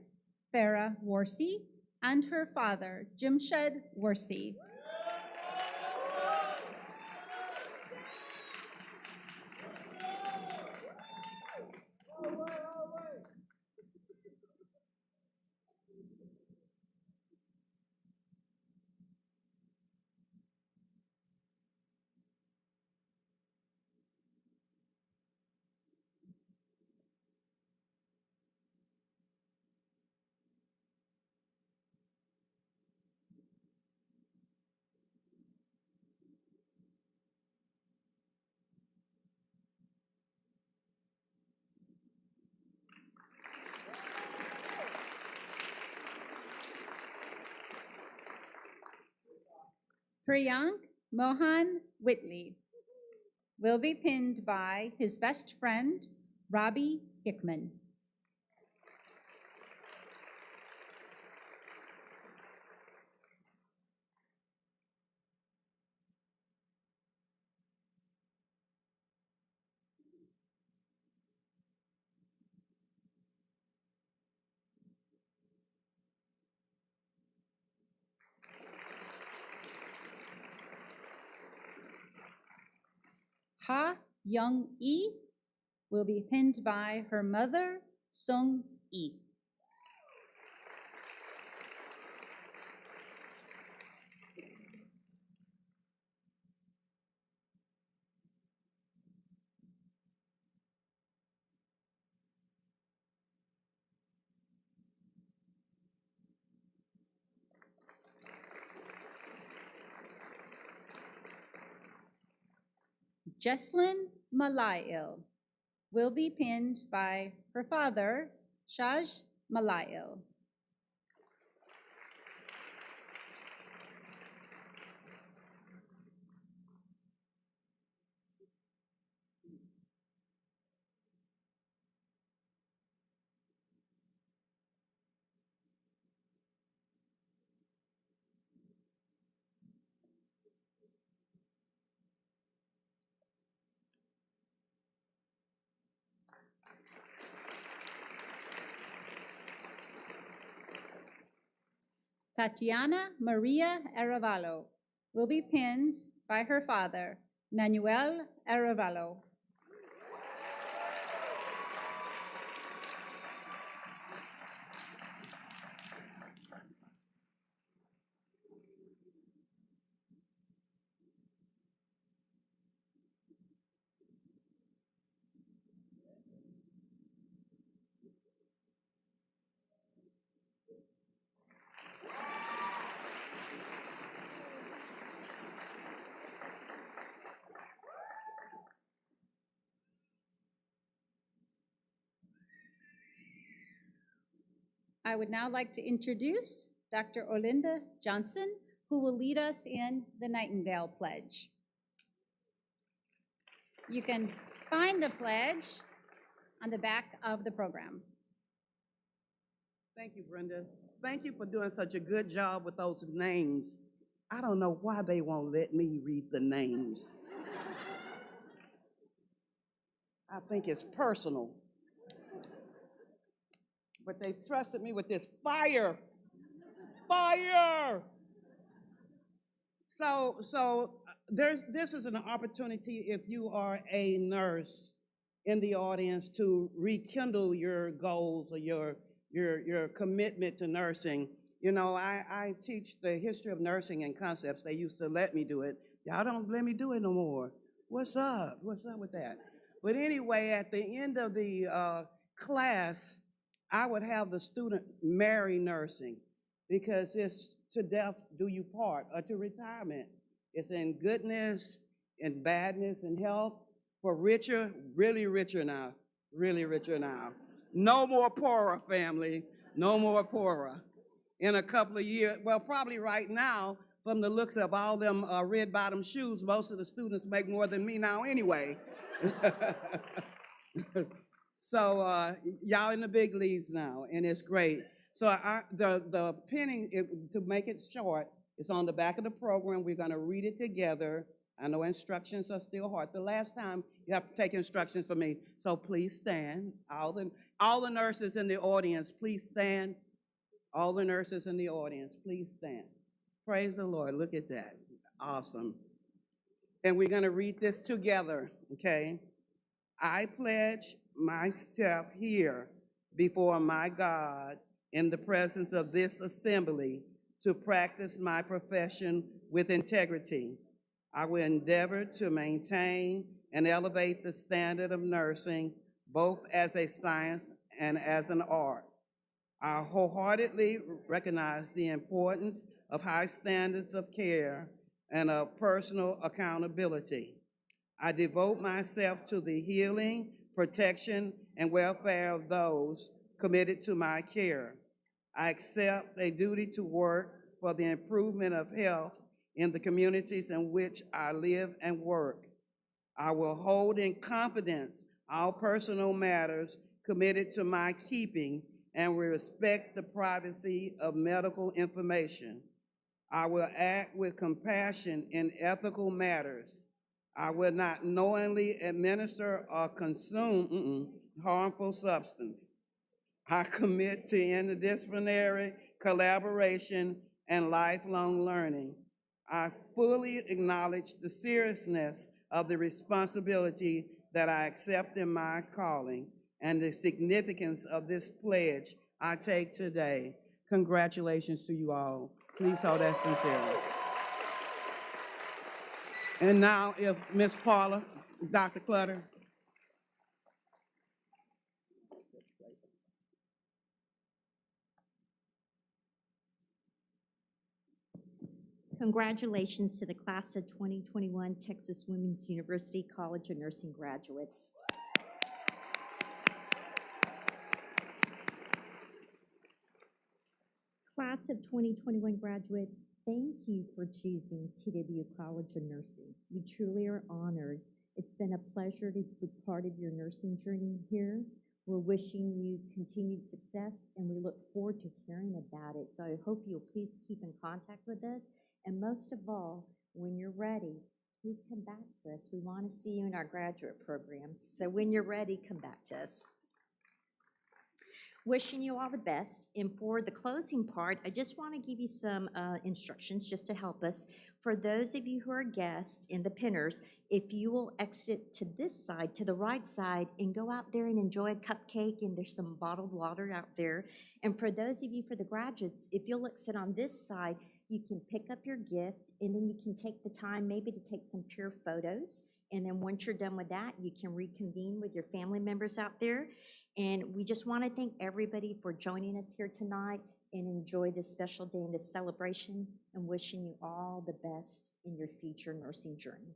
Farah Warsey, and her father, Jimshed Warsey. Priyank Mohan Whitley will be pinned by his best friend, Robbie Hickman. Ha Young-E will be pinned by her mother, Sung-E. Jesslyn Malail will be pinned by her father, Shaj Malail. Tatiana Maria Arevalo will be pinned by her father, Manuel Arevalo. I would now like to introduce Dr. Olinda Johnson, who will lead us in the Nightingale Pledge. You can find the pledge on the back of the program. Thank you, Brenda. Thank you for doing such a good job with those names. I don't know why they won't let me read the names. I think it's personal. But they trusted me with this fire. Fire! So this is an opportunity if you are a nurse in the audience to rekindle your goals or your commitment to nursing. You know, I teach the history of nursing and concepts. They used to let me do it. Y'all don't let me do it no more. What's up? What's up with that? But anyway, at the end of the class, I would have the student marry nursing because it's to death do you part or to retirement. It's in goodness, in badness, in health. For richer, really richer now, really richer now. No more poorer, family, no more poorer. In a couple of years, well, probably right now, from the looks of all them red bottom shoes, most of the students make more than me now anyway. So y'all in the big leagues now, and it's great. So the pinning, to make it short, it's on the back of the program. We're gonna read it together. I know instructions are still hard. The last time you have to take instructions from me, so please stand. All the nurses in the audience, please stand. All the nurses in the audience, please stand. Praise the Lord, look at that, awesome. And we're gonna read this together, okay? I pledge myself here before my God in the presence of this assembly to practice my profession with integrity. I will endeavor to maintain and elevate the standard of nursing, both as a science and as an art. I wholeheartedly recognize the importance of high standards of care and of personal accountability. I devote myself to the healing, protection, and welfare of those committed to my care. I accept a duty to work for the improvement of health in the communities in which I live and work. I will hold in confidence all personal matters committed to my keeping and will respect the privacy of medical information. I will act with compassion in ethical matters. I will not knowingly administer or consume harmful substance. I commit to interdisciplinary collaboration and lifelong learning. I fully acknowledge the seriousness of the responsibility that I accept in my calling and the significance of this pledge I take today. Congratulations to you all. Please hold that sincerely. And now if Ms. Paula, Dr. Clutter. Congratulations to the class of 2021 Texas Women's University College of Nursing graduates. Class of 2021 graduates, thank you for choosing TW College of Nursing. We truly are honored. It's been a pleasure to be part of your nursing journey here. We're wishing you continued success, and we look forward to hearing about it. So I hope you'll please keep in contact with us. And most of all, when you're ready, please come back to us. We want to see you in our graduate programs. So when you're ready, come back to us. Wishing you all the best. And for the closing part, I just want to give you some instructions just to help us. For those of you who are guests in the pinners, if you will exit to this side, to the right side, and go out there and enjoy a cupcake, and there's some bottled water out there. And for those of you, for the graduates, if you'll exit on this side, you can pick up your gift, and then you can take the time maybe to take some pure photos. And then once you're done with that, you can reconvene with your family members out there. And we just want to thank everybody for joining us here tonight, and enjoy this special day and this celebration, and wishing you all the best in your future nursing journey.